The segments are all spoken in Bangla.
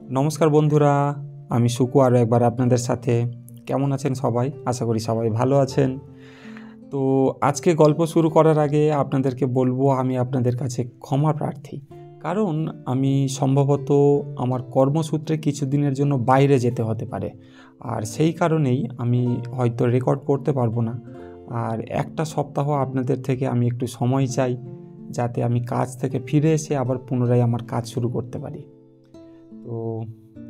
নমস্কার বন্ধুরা, আমি সুকু আরও একবার আপনাদের সাথে। কেমন আছেন সবাই? আশা করি সবাই ভালো আছেন। তো আজকে গল্প শুরু করার আগে আপনাদেরকে বলবো আমি আপনাদের কাছে ক্ষমা প্রার্থী। কারণ আমি সম্ভবত আমার কর্মসূত্রে কিছুদিনের জন্য বাইরে যেতে হতে পারে, আর সেই কারণেই আমি হয়তো রেকর্ড করতে পারবো না। আর একটা সপ্তাহ আপনাদের থেকে আমি একটু সময় চাই, যাতে আমি কাজ থেকে ফিরে এসে আবার পুনরায় আমার কাজ শুরু করতে পারি। তো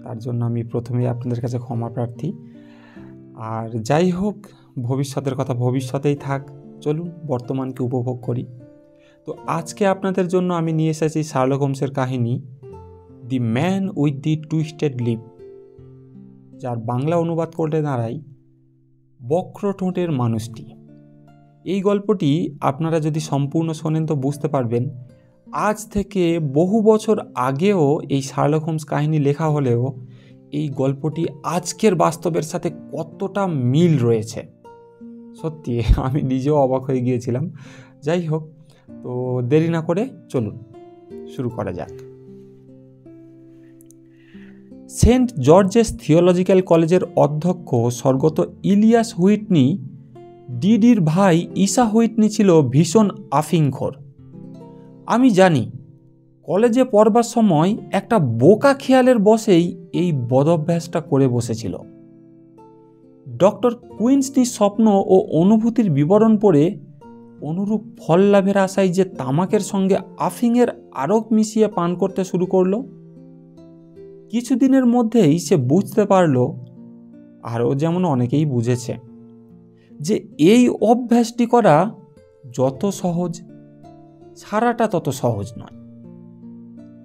তার জন্য আমি প্রথমেই আপনাদের কাছে ক্ষমা প্রার্থী। আর যাই হোক, ভবিষ্যতের কথা ভবিষ্যতেই থাক, চলুন বর্তমানকে উপভোগ করি। তো আজকে আপনাদের জন্য আমি নিয়ে এসেছি শার্লক হোমসের কাহিনী the man with the twisted lip, যার বাংলা অনুবাদ করলে দাঁড়ায় বক্র ঠোঁটের মানুষটি। এই গল্পটি আপনারা যদি সম্পূর্ণ শোনেন তো বুঝতে পারবেন আজ থেকে বহু বছর আগেও এই শার্লক হোমস কাহিনী লেখা হলেও এই গল্পটি আজকের বাস্তবের সাথে কতটা মিল রয়েছে। সত্যি আমি নিজেও অবাক হয়ে গিয়েছিলাম। যাই হোক, তো দেরি না করে চলুন শুরু করা যাক। সেন্ট জর্জেস থিওলজিক্যাল কলেজের অধ্যক্ষ স্বর্গত ইলিয়াস হুইটনি ডিডির ভাই ঈশা হুইটনি ছিল ভীষণ আফিংখোর। আমি জানি কলেজে পড়বার সময় একটা বোকা খেয়ালের বশেই এই বদভ্যাসটা করে বসেছিল। ডক্টর কুইন্সনির স্বপ্ন ও অনুভূতির বিবরণ পড়ে অনুরূপ ফল লাভের আশায় যে তামাকের সঙ্গে আফিংয়ের আরক মিশিয়ে পান করতে শুরু করল, কিছুদিনের মধ্যেই সে বুঝতে পারল, আরও যেমন অনেকেই বুঝেছে, যে এই অভ্যাসটি করা যত সহজ ছাড়াটা তত সহজ নয়।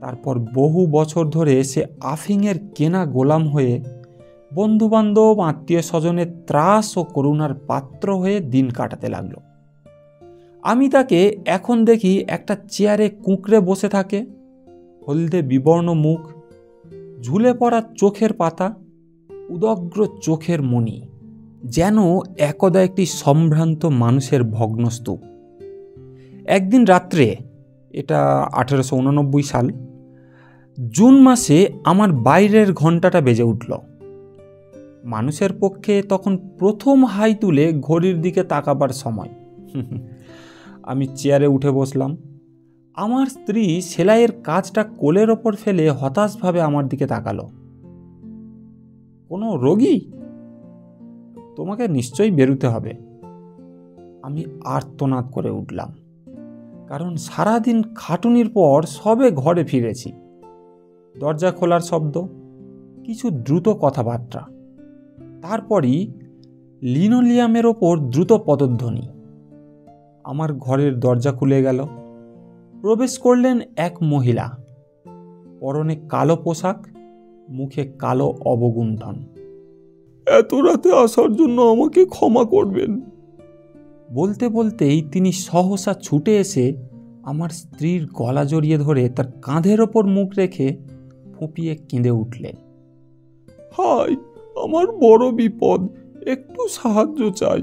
তারপর বহু বছর ধরে সে আফিংয়ের কেনা গোলাম হয়ে বন্ধুবান্ধব আত্মীয় স্বজনের ত্রাস ও করুণার পাত্র হয়ে দিন কাটাতে লাগলো। আমি তাকে এখন দেখি একটা চেয়ারে কুঁকড়ে বসে থাকে, হলদে বিবর্ণ মুখ, ঝুলে পড়া চোখের পাতা, উদগ্র চোখের মণি, যেন একদা একটি সম্ভ্রান্ত মানুষের ভগ্নস্তূপ। একদিন রাত্রে, এটা 1889 সাল, জুন মাসে আমার বাইরের ঘন্টাটা বেজে উঠল। মানুষের পক্ষে তখন প্রথম হাই তুলে ঘড়ির দিকে তাকাবার সময়। আমি চেয়ারে উঠে বসলাম। আমার স্ত্রী সেলাইয়ের কাজটা কোলের ওপর ফেলে হতাশভাবে আমার দিকে তাকালো। কোনো রোগী? তোমাকে নিশ্চয়ই বেরুতে হবে। আমি আর্তনাদ করে উঠলাম, কারণ সারাদিন খাটুনির পর সবে ঘরে ফিরেছি। দরজা খোলার শব্দ, কিছু দ্রুত কথাবার্তা, তারপরই লিনোলিয়ামের ওপর দ্রুত পদধ্বনি। আমার ঘরের দরজা খুলে গেল। প্রবেশ করলেন এক মহিলা, পরনে কালো পোশাক, মুখে কালো অবগুণ্ঠন। এত রাতে আসার জন্য আমাকে ক্ষমা করবেন। বলতে বলতেই তিনি সহসা ছুটে এসে আমার স্ত্রীর গলা জড়িয়ে ধরে তার কাঁধের ওপর মুখ রেখে ফুঁপিয়ে কেঁদে উঠলেন। হাই, আমার বড় বিপদ, একটু সাহায্য চাই।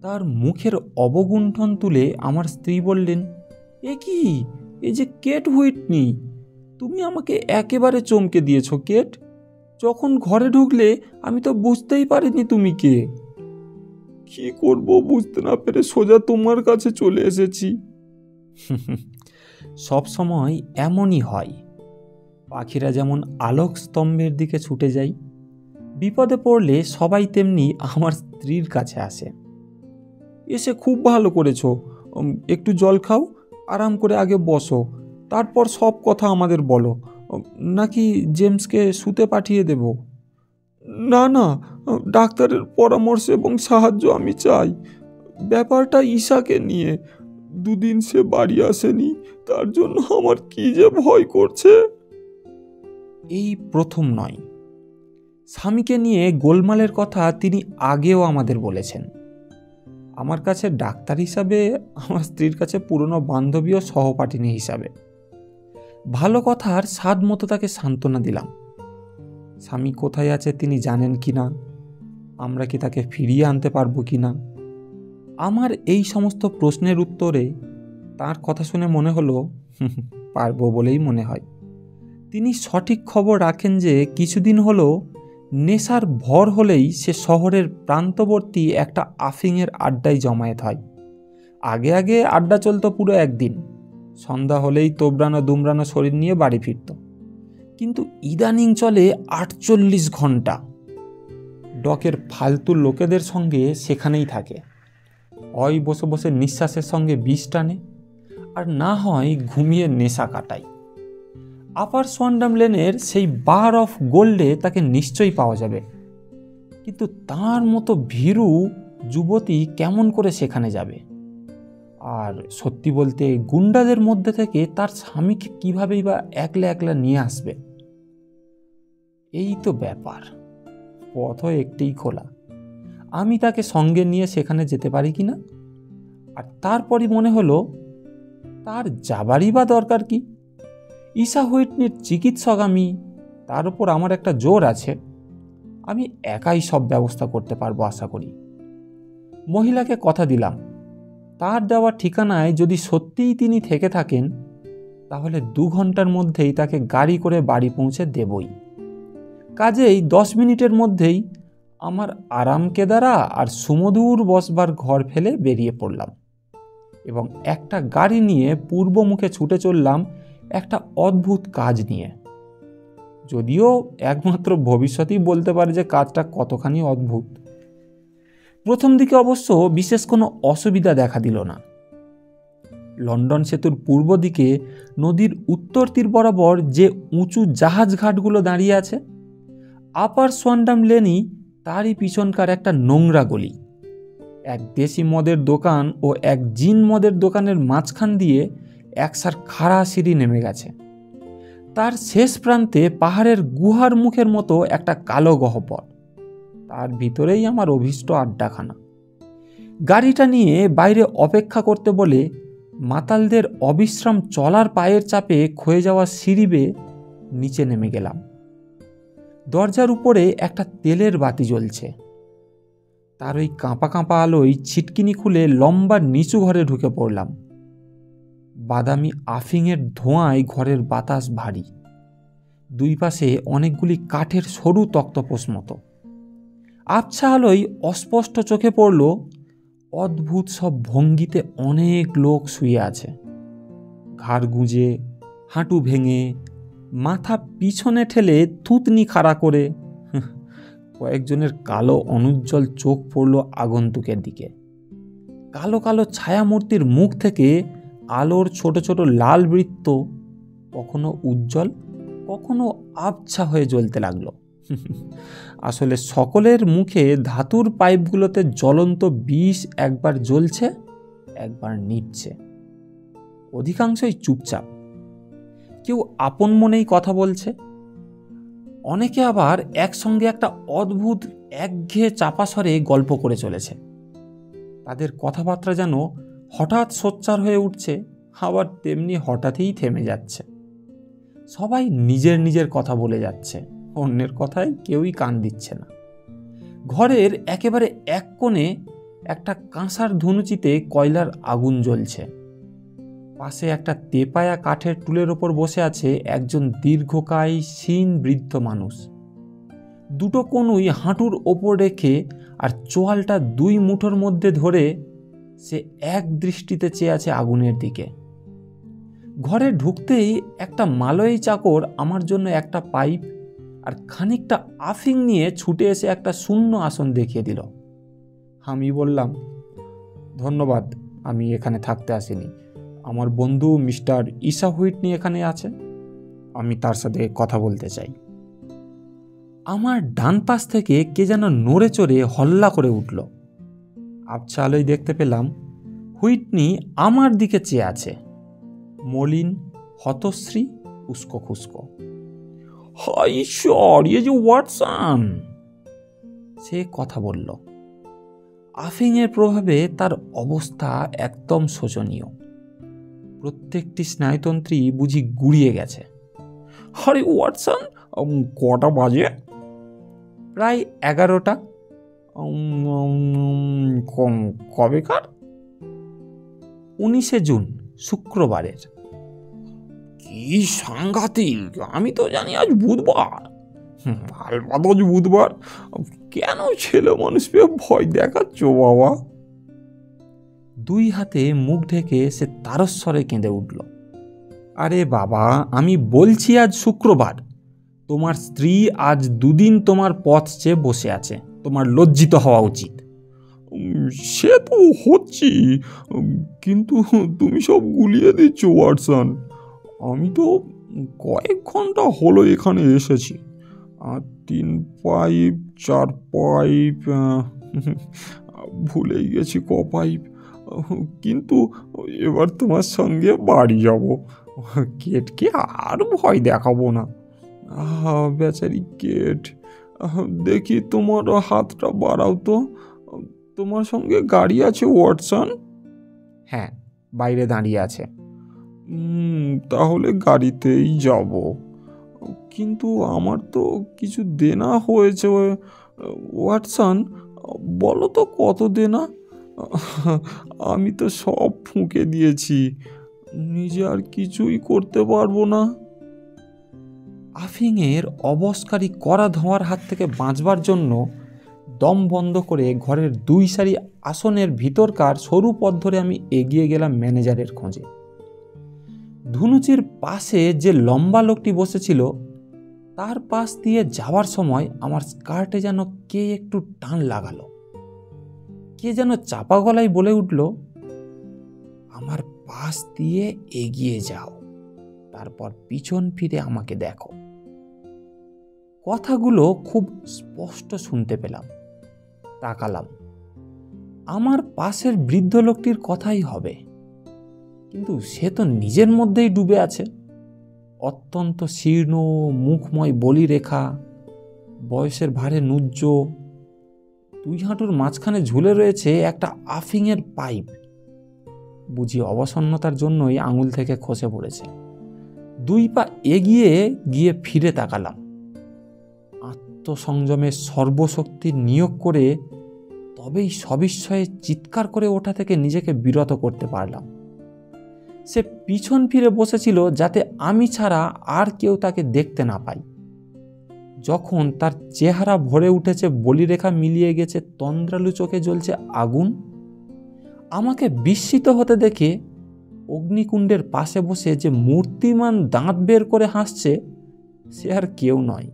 তার মুখের অবগুণ্ঠন তুলে আমার স্ত্রী বললেন, এ কি, এ যে কেট হুইটনি। তুমি আমাকে একেবারে চমকে দিয়েছ কেট। যখন ঘরে ঢুকলে আমি তো বুঝতেই পারিনি তুমি কে। কি করব বুঝতে না পেরে সোজা তোমার কাছে চলে এসেছি। সব সময় এমনই হয়। পাখিরা যেমন আলোক স্তম্ভের দিকে ছুটে যায়, বিপদে পড়লে সবাই তেমনি আমার স্ত্রীর কাছে আসে। এসে খুব ভালো করেছো। একটু জল খাও, আরাম করে আগে বসো, তারপর সব কথা আমাদের বলো। নাকি জেমসকে শুতে পাঠিয়ে দেব? না না, ডাক্তারের পরামর্শ এবং সাহায্য আমি চাই। ব্যাপারটা ঈশাকে নিয়ে। দুদিন সে বাড়ি আসেনি, তার জন্য আমার কি যে ভয় করছে। এই প্রথম নয়, স্বামীকে নিয়ে গোলমালের কথা তিনি আগেও আমাদের বলেছেন। আমার কাছে ডাক্তার হিসাবে, আমার স্ত্রীর কাছে পুরনো বান্ধবী ও সহপাঠিনী হিসাবে। ভালো কথার স্বাদ মতো তাকে সান্ত্বনা দিলাম। স্বামী কোথায় আছে তিনি জানেন কি না, আমরা কি তাকে ফিরিয়ে আনতে পারবো কি না। আমার এই সমস্ত প্রশ্নের উত্তরে তার কথা শুনে মনে হলো পারবো বলেই মনে হয়। তিনি সঠিক খবর রাখেন যে কিছুদিন হলো নেশার ভর হলেই সে শহরের প্রান্তবর্তী একটা আফিংয়ের আড্ডায় জমায়েত হয়। আগে আগে আড্ডা চলতো পুরো একদিন, সন্ধ্যা হলেই তোবড়ানো দুমড়ানো শরীর নিয়ে বাড়ি ফিরত। কিন্তু ইদানিং চলে 48 ঘন্টা। ডকের ফালতু লোকেদের সঙ্গে সেখানেই থাকে, হয় বসে বসে নিঃশ্বাসের সঙ্গে বিষ টানে, আর না হয় ঘুমিয়ে নেশা কাটায়। আপার সোয়ান্ডাম লেনের সেই বার অফ গোল্ডে তাকে নিশ্চয়ই পাওয়া যাবে, কিন্তু তার মতো ভীরু যুবতী কেমন করে সেখানে যাবে? আর সত্যি বলতে গুন্ডাদের মধ্যে থেকে তার স্বামীকে কীভাবেই বা একলা একলা নিয়ে আসবে? এই তো ব্যাপার। পথ একটিই খোলা, আমি তাকে সঙ্গে নিয়ে সেখানে যেতে পারি কিনা। আর তারপরই মনে হলো, তার যাবারই বা দরকার কি? ঈশা হুইটনির চিকিৎসক আমি, তার উপর আমার একটা জোর আছে। আমি একাই সব ব্যবস্থা করতে পারবো আশা করি। মহিলাকে কথা দিলাম, তার দেওয়া ঠিকানায় যদি সত্যিই তিনি থেকে থাকেন, তাহলে 2 ঘন্টার মধ্যেই তাকে গাড়ি করে বাড়ি পৌঁছে দেবই। কাজেই 10 মিনিটের মধ্যেই আমার আরাম কেদারা আর সুমধুর বসবার ঘর ফেলে বেরিয়ে পড়লাম এবং একটা গাড়ি নিয়ে পূর্ব মুখে ছুটে চললাম একটা অদ্ভুত কাজ নিয়ে। যদিও একমাত্র ভবিষ্যতেই বলতে পারে যে কাজটা কতখানি অদ্ভুত। প্রথম দিকে অবশ্য বিশেষ কোনো অসুবিধা দেখা দিল না। লন্ডন সেতুর পূর্ব দিকে নদীর উত্তর তীর বরাবর যে উঁচু জাহাজ ঘাটগুলো দাঁড়িয়ে আছে, আপার সোয়ান্ডাম লেনই তারই পিছনকার একটা নোংরা গলি। এক দেশি মদের দোকান ও এক জিন মদের দোকানের মাঝখান দিয়ে একসার খাড়া সিঁড়ি নেমে গেছে। তার শেষ প্রান্তে পাহাড়ের গুহার মুখের মতো একটা কালো গহ্বর, তার ভিতরেই আমার অভীষ্ট আড্ডাখানা। গাড়িটা নিয়ে বাইরে অপেক্ষা করতে বলে মাতালদের অবিশ্রাম চলার পায়ের চাপে ক্ষয়ে যাওয়া সিঁড়ি বেয়ে নিচে নেমে গেলাম। দরজার উপরে একটা তেলের বাতি জ্বলছে, তার ওই কাঁপা কাঁপা আলোয় ছিটকিনি খুলে লম্বা নিচু ঘরে ঢুকে পড়লাম। বাদামি আফিংয়ের ধোঁয়ায় ঘরের বাতাস ভারী, দুই পাশে অনেকগুলি কাঠের সরু তক্তপোষ মতো। আবছা আলোয় অস্পষ্ট চোখে পড়ল অদ্ভুত সব ভঙ্গিতে অনেক লোক শুয়ে আছে, ঘাড় গুঁজে, হাঁটু ভেঙে, মাথা পিছনে ঠেলে থুতনি খাড়া করে। কয়েকজনের কালো অনুজ্জ্বল চোখ পড়ল আগন্তুকের দিকে। কালো কালো ছায়ামূর্তির মুখ থেকে আলোর ছোট ছোট লাল বৃত্ত কখনো উজ্জ্বল, কখনো আবছা হয়ে জ্বলতে লাগলো। আসলে সকলের মুখে ধাতুর পাইপগুলোতে জ্বলন্ত বিষ একবার জ্বলছে, একবার নিভছে। অধিকাংশই চুপচাপ, কেউ আপন মনেই কথা বলছে, অনেকে আবার একসঙ্গে একটা অদ্ভুত একঘেয়ে চাপা স্বরে গল্প করে চলেছে। তাদের কথাবার্তা যেন হঠাৎ সোচ্চার হয়ে উঠছে, আবার তেমনি হঠাৎই থেমে যাচ্ছে। সবাই নিজের নিজের কথা বলে যাচ্ছে, অন্যের কথায় কেউই কান দিচ্ছে না। ঘরের একেবারে এক কোণে একটা কাঁসার ধুনুচিতে কয়লার আগুন জ্বলছে। পাশে একটা তেপায়া কাঠের টুলের ওপর বসে আছে একজন দীর্ঘকায় ক্ষীণ বৃদ্ধ মানুষ। দুটো কনুই হাঁটুর ওপর রেখে আর চোয়ালটা 2 মুঠোর মধ্যে ধরে সে এক দৃষ্টিতে চেয়ে আছে আগুনের দিকে। ঘরে ঢুকতেই একটা মালয়ী চাকর আমার জন্য একটা পাইপ আর খানিকটা আফিং নিয়ে ছুটে এসে একটা শূন্য আসন দেখিয়ে দিল। আমি বললাম, ধন্যবাদ, আমি এখানে থাকতে আসিনি। আমার বন্ধু মিস্টার ঈশা হুইটনি এখানে আছে, আমি তার সাথে কথা বলতে চাই। আমার ডান পাশ থেকে কে যেন নড়ে চড়ে হল্লা করে উঠল। আবছা আলোয় দেখতে পেলাম হুইটনি আমার দিকে চেয়ে আছে, মলিন, হতশ্রী, উস্কো খুস্কো। হায় ঈশ্বর, ইয়ে যে ওয়াটসন! সে কথা বলল। আফিংয়ের প্রভাবে তার অবস্থা একদম শোচনীয়। প্রত্যেকটি স্নায়ুতন্ত্রী বুঝি গুড়িয়ে গেছে। আরে ওয়াটসন, কটা বাজে? প্রায় 11টা। কবেকার? 19শে জুন, শুক্রবারের। কি সাংঘাতিক! আমি তো জানি আজ বুধবার। আলবাত আজ বুধবার। কেন ছেলে মানুষ পেয়ে ভয় দেখাচ্ছ বাবা? দুই হাতে মুখ ঢেকে সে তারস্বরে কেঁদে উঠল। আরে বাবা, আমি বলছি আজ শুক্রবার। তোমার স্ত্রী আজ 2 দিন তোমার পথ চেয়ে বসে আছে। তোমার লজ্জিত হওয়া উচিত। সে তো হচ্ছি, কিন্তু তুমি সব গুলিয়ে দিচ্ছ ওয়াটসন। আমি তো কয়েক ঘন্টা হলো এখানে এসেছি। 3 পাইপ 4 পাইপ, ভুলেই গেছি ক পাইপ। কিন্তু এবার তোমার সঙ্গে বাড়ি যাব। কেটকে আর ভয় দেখাবো না। বেচারি কেট, দেখি তোমার হাতটা বাড়াও তো। তোমার সঙ্গে গাড়ি আছে ওয়াটসন? হ্যাঁ, বাইরে দাঁড়িয়ে আছে। তাহলে গাড়িতেই যাব। কিন্তু আমার তো কিছু দেনা হয়েছে ওয়াটসন। বলো তো কত দেনা? আমি তো সব ফুঁকে দিয়েছি, নিজে আর কিছুই করতে পারবো না। আফিংয়ের অবস্কারী কড়া ধোঁয়ার হাত থেকে বাঁচবার জন্য দম বন্ধ করে ঘরের 2 সারি আসনের ভিতরকার সরু পথ ধরে আমি এগিয়ে গেলাম ম্যানেজারের খোঁজে। ধুনুচির পাশে যে লম্বা লোকটি বসেছিল তার পাশ দিয়ে যাওয়ার সময় আমার স্কার্টে যেন কে একটু টান লাগালো। কে যেন চাপা গলায় বলে উঠল, আমার পাশ দিয়ে এগিয়ে যাও, তারপর পিছন ফিরে আমাকে দেখো। কথাগুলো খুব স্পষ্ট শুনতে পেলাম। তাকালাম, আমার পাশের বৃদ্ধ লোকটির কথাই হবে, কিন্তু সে তো নিজের মধ্যেই ডুবে আছে। অত্যন্ত শীর্ণ, মুখময় বলিরেখা, বয়সের ভারে নুজ্জ, 2 হাঁটুর মাঝখানে ঝুলে রয়েছে একটা আফিংয়ের পাইপ। বুঝি অবসন্নতার জন্যই আঙুল থেকে খসে পড়েছে। 2 পা এগিয়ে গিয়ে ফিরে তাকালাম। আত্মসংযমের সর্বশক্তি নিয়োগ করে তবেই সবিস্ময়ে চিৎকার করে ওঠা থেকে নিজেকে বিরত করতে পারলাম। সে পিছন ফিরে বসেছিল যাতে আমি ছাড়া আর কেউ তাকে দেখতে না পাই। যখন তার চেহারা ভরে উঠেছে, বলিরেখা মিলিয়ে গেছে, তন্দ্রালু চোখে জ্বলছে আগুন, আমাকে বিস্মিত হতে দেখে অগ্নিকুণ্ডের পাশে বসে যে মূর্তিমান দাঁত বের করে হাসছে, সে আর কেউ নয়,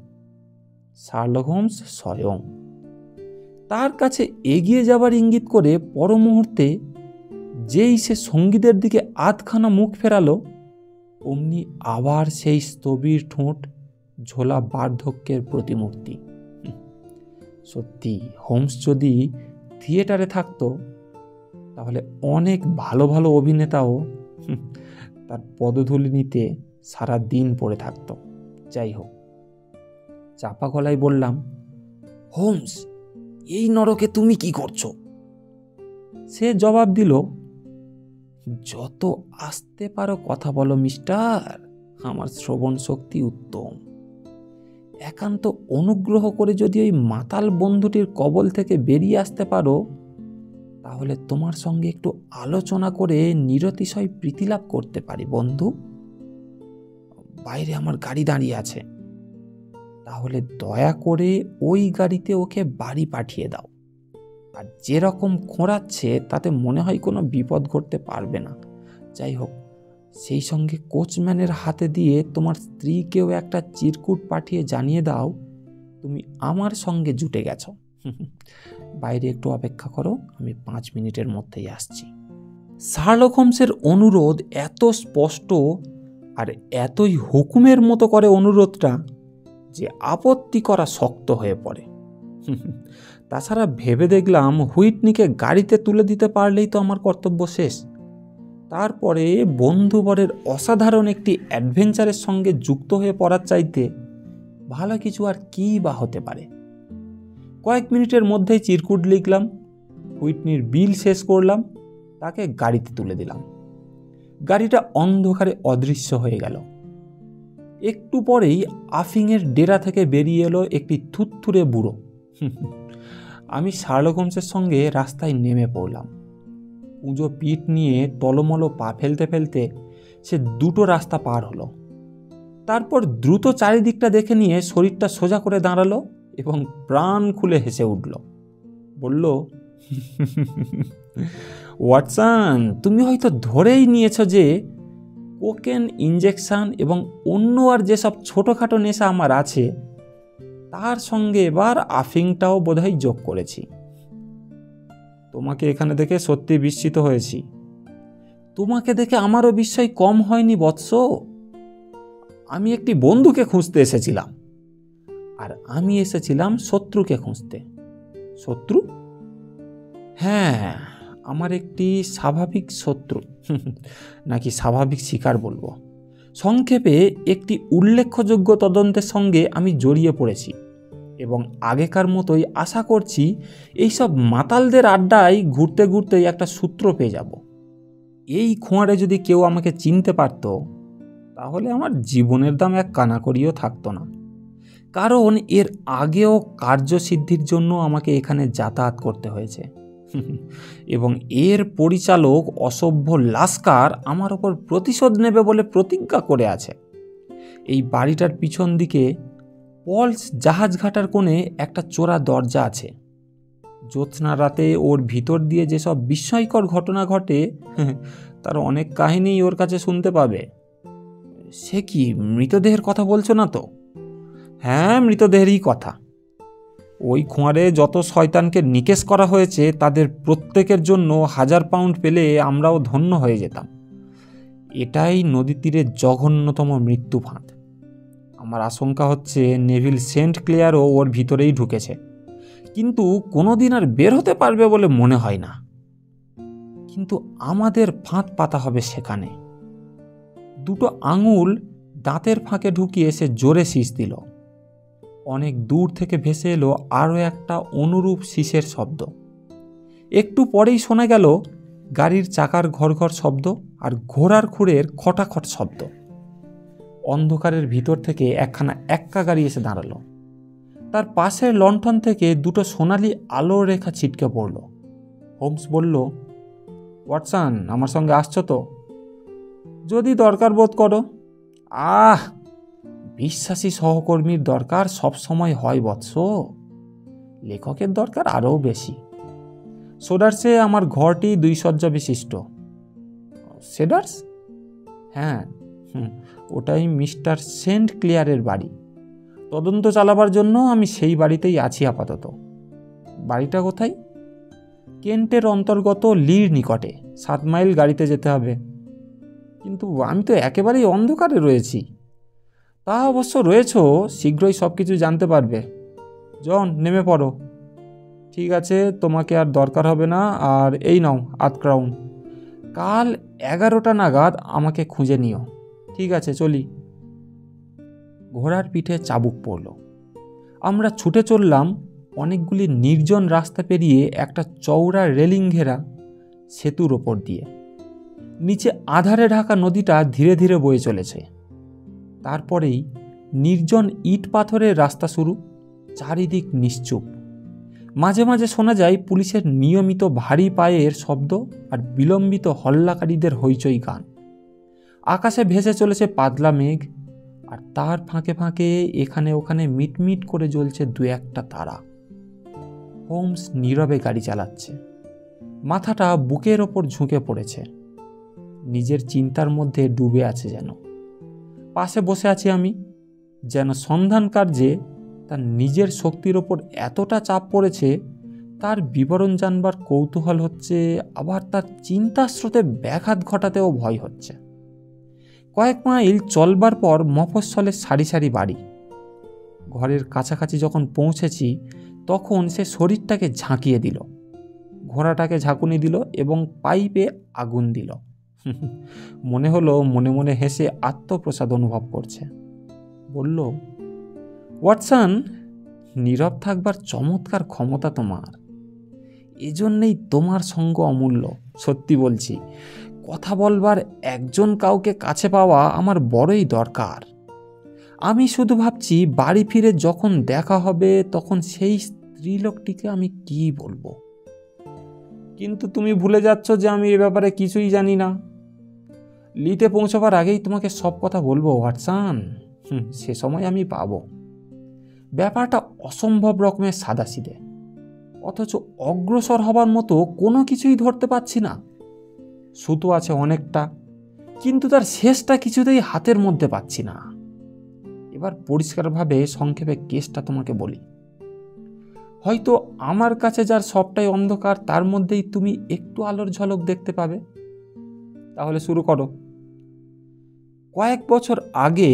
শার্লক হোমস স্বয়ং। তার কাছে এগিয়ে যাবার ইঙ্গিত করে পর মুহূর্তে যেই সে সঙ্গীদের দিকে আধখানা মুখ ফেরালো, অমনি আবার সেই স্থবির ঠোঁট ঝোলা বার্ধক্যের প্রতিমূর্তি। সত্যি, হোমস যদি থিয়েটারে থাকতো তাহলে অনেক ভালো ভালো অভিনেতাও তার পদধূলি নিতে সারা দিন পড়ে থাকতো। যাই হোক, চাপা গলায় বললাম, হোমস, এই নরকে তুমি কি করছো? সে জবাব দিল, যত আস্তে পারো কথা বলো মিস্টার, আমার শ্রবণ শক্তি উত্তম। একান্ত অনুগ্রহ করে যদি ওই মাতাল বন্ধুটির কবল থেকে বেরিয়ে আসতে পারো, তাহলে তোমার সঙ্গে একটু আলোচনা করে নিরতিশয় প্রীতিলাভ করতে পারি বন্ধু। বাইরে আমার গাড়ি দাঁড়িয়ে আছে, তাহলে দয়া করে ওই গাড়িতে ওকে বাড়ি পাঠিয়ে দাও। আর যেরকম খোঁড়াচ্ছে তাতে মনে হয় কোনো বিপদ ঘটতে পারবে না। যাই হোক, সেই সঙ্গে কোচম্যানের হাতে দিয়ে তোমার স্ত্রীকেও একটা চিরকুট পাঠিয়ে জানিয়ে দাও তুমি আমার সঙ্গে জুটে গেছো। বাইরে একটু অপেক্ষা করো, আমি 5 মিনিটের মধ্যেই আসছি। শার্লক হোমসের অনুরোধ এত স্পষ্ট আর এতই হুকুমের মতো করে অনুরোধটা যে আপত্তি করা শক্ত হয়ে পড়ে। তাছাড়া ভেবে দেখলাম হুইটনিকে গাড়িতে তুলে দিতে পারলেই তো আমার কর্তব্য শেষ। তারপরে বন্ধুবরের অসাধারণ একটি অ্যাডভেঞ্চারের সঙ্গে যুক্ত হয়ে পড়ার চাইতে ভালো কিছু আর কী বা হতে পারে। কয়েক মিনিটের মধ্যেই চিরকুট লিখলাম, হুইটনির বিল শেষ করলাম, তাকে গাড়িতে তুলে দিলাম। গাড়িটা অন্ধকারে অদৃশ্য হয়ে গেল। একটু পরেই আফিংয়ের ডেরা থেকে বেরিয়ে এলো একটি থুতথুরে বুড়ো। আমি শার্লক হোমসের সঙ্গে রাস্তায় নেমে পড়লাম। উঁচু পিঠ নিয়ে টলমলো পা ফেলতে ফেলতে সে 2টো রাস্তা পার হলো। তারপর দ্রুত চারিদিকটা দেখে নিয়ে শরীরটা সোজা করে দাঁড়ালো এবং প্রাণ খুলে হেসে উঠল। বলল, ওয়াটসন, তুমি হয়তো ধরেই নিয়েছ যে কোকেন ইঞ্জেকশন এবং অন্য আর যেসব ছোটোখাটো নেশা আমার আছে তার সঙ্গে এবার আফিংটাও বোধহয় যোগ করেছি। তোমাকে এখানে দেখে সত্যি বিস্মিত হয়েছি। তোমাকে দেখে আমারও বিস্ময় কম হয়নি বৎস। আমি একটি বন্ধুকে খুঁজতে এসেছিলাম, আর আমি এসেছিলাম শত্রুকে খুঁজতে। শত্রু? হ্যাঁ, আমার একটি স্বাভাবিক শত্রু, নাকি স্বাভাবিক শিকার বলবো। সংক্ষেপে একটি উল্লেখযোগ্য তদন্তের সঙ্গে আমি জড়িয়ে পড়েছি এবং আগেকার মতোই আশা করছি এইসব মাতালদের আড্ডায় ঘুরতে ঘুরতেই একটা সূত্র পেয়ে যাব। এই খোঁয়াড়ে যদি কেউ আমাকে চিনতে পারত তাহলে আমার জীবনের দাম এক কানাকড়িও থাকতো না, কারণ এর আগেও কার্যসিদ্ধির জন্য আমাকে এখানে যাতায়াত করতে হয়েছে এবং এর পরিচালক অসভ্য লাস্কার আমার ওপর প্রতিশোধ নেবে বলে প্রতিজ্ঞা করে আছে। এই বাড়িটার পিছন দিকে পলস জাহাজঘাটার কোণে একটা চোরা দরজা আছে। জ্যোৎস্না রাতে ওর ভিতর দিয়ে যেসব বিস্ময়কর ঘটনা ঘটে তার অনেক কাহিনীই ওর কাছে শুনতে পাবে। সে কি মৃতদেহের কথা বলছো না তো? হ্যাঁ, মৃতদেহেরই কথা। ওই খোঁয়ারে যত শয়তানকে নিকেশ করা হয়েছে তাদের প্রত্যেকের জন্য 1000 পাউন্ড পেলে আমরাও ধন্য হয়ে যেতাম। এটাই নদী তীরের জঘন্যতম মৃত্যু ফাঁদ। আমার আশঙ্কা হচ্ছে নেভিল সেন্ট ক্লেয়ারও ওর ভিতরেই ঢুকেছে, কিন্তু কোনোদিন আর বের হতে পারবে বলে মনে হয় না। কিন্তু আমাদের ফাঁদ পাতা হবে সেখানে। দুটো আঙুল দাঁতের ফাঁকে ঢুকিয়ে সে জোরে শীষ দিল। অনেক দূর থেকে ভেসে এলো আরও একটা অনুরূপ শীষের শব্দ। একটু পরেই শোনা গেল গাড়ির চাকার ঘড়ঘড় শব্দ আর ঘোড়ার খুঁড়ের খটাখট শব্দ। অন্ধকারের ভিতর থেকে একখানা এক্কা গাড়ি এসে দাঁড়ালো। তার পাশের লণ্ঠন থেকে দুটো সোনালি আলোর রেখা ছিটকে পড়ল। হোমস বলল, ওয়াটসন, আমার সঙ্গে আসছো তো? যদি দরকার বোধ করো। বিশ্বাসী সহকর্মীর দরকার সব সময় হয় বৎস, লেখকের দরকার আরও বেশি। সোডার্সে আমার ঘরটি 2 শয্যা বিশিষ্ট। সেডার্স? হ্যাঁ, ওটাই মিস্টার সেন্ট ক্লিয়ারের বাড়ি। তদন্ত চালাবার জন্য আমি সেই বাড়িতেই আছি আপাতত। বাড়িটা কোথায়? কেন্টের অন্তর্গত লির নিকটে। 7 মাইল গাড়িতে যেতে হবে। কিন্তু আমি তো একেবারেই অন্ধকারে রয়েছি। তা অবশ্য রয়েছ, শীঘ্রই সব কিছু জানতে পারবে। জন, নেমে পড়ো। ঠিক আছে, তোমাকে আর দরকার হবে না। আর এই নাও 8 ক্রাউন। কাল 11টা নাগাদ আমাকে খুঁজে নিও। ঠিক আছে, চলি। ঘোড়ার পিঠে চাবুক পড়ল। আমরা ছুটে চললাম অনেকগুলি নির্জন রাস্তা পেরিয়ে একটা চওড়া রেলিং ঘেরা সেতুর ওপর দিয়ে। নিচে আধারে ঢাকা নদীটা ধীরে ধীরে বয়ে চলেছে। তারপরেই নির্জন ইট পাথরের রাস্তা শুরু। চারিদিক নিশ্চুপ। মাঝে মাঝে শোনা যায় পুলিশের নিয়মিত ভারী পায়ের শব্দ আর বিলম্বিত হল্লাকারীদের হইচই গান। আকাশে ভেসে চলেছে পাতলা মেঘ, আর তার ফাঁকে ফাঁকে এখানে ওখানে মিটমিট করে জ্বলছে 2-1টা তারা। হোমস নীরবে গাড়ি চালাচ্ছে। মাথাটা বুকের ওপর ঝুঁকে পড়েছে। নিজের চিন্তার মধ্যে ডুবে আছে যেন। পাশে বসে আছি আমি, যেন সন্ধান কার্যে তার নিজের শক্তির ওপর এতটা চাপ পড়েছে তার বিবরণ জানবার কৌতূহল হচ্ছে, আবার তার চিন্তার স্রোতে ব্যাঘাত ঘটাতেও ভয় হচ্ছে। কয়েক মাইল চলবার পর মফস্বলের সারি সারি বাড়ি। ঘরের কাছাকাছি যখন পৌঁছেছি তখন সে শরীরটাকে ঝাঁকিয়ে দিল, ঘোড়াটাকে ঝাঁকুনি দিল এবং পাইপে আগুন দিল। মনে হলো মনে মনে হেসে আত্মপ্রসাদ অনুভব করছে। বলল, ওয়াটসন, নীরব থাকবার চমৎকার ক্ষমতা তোমার। এজন্যেই তোমার সঙ্গ অমূল্য। সত্যি বলছি, কথা বলবার একজন কাউকে কাছে পাওয়া আমার বড়ই দরকার। আমি শুধু ভাবছি বাড়ি ফিরে যখন দেখা হবে তখন সেই স্ত্রীলোকটিকে আমি কি বলবো। কিন্তু তুমি ভুলে যাচ্ছ যে আমি এ ব্যাপারে কিছুই জানি না। লিতে পৌঁছবার আগেই তোমাকে সব কথা বলবো ওয়াটসন। সে সময় আমি পাবো। ব্যাপারটা অসম্ভব রকমের সাদাসিধে, অথচ অগ্রসর হবার মতো কোনো কিছুই ধরতে পারছি না। সুতো আছে অনেকটা, কিন্তু তার শেষটা কিছুতেই হাতের মধ্যে পাচ্ছি না। এবার পরিষ্কারভাবে সংক্ষেপে কেসটা তোমাকে বলি। হয়তো আমার কাছে যার সবটাই অন্ধকার তার মধ্যেই তুমি একটু আলোর ঝলক দেখতে পাবে। তাহলে শুরু করো। কয়েক বছর আগে,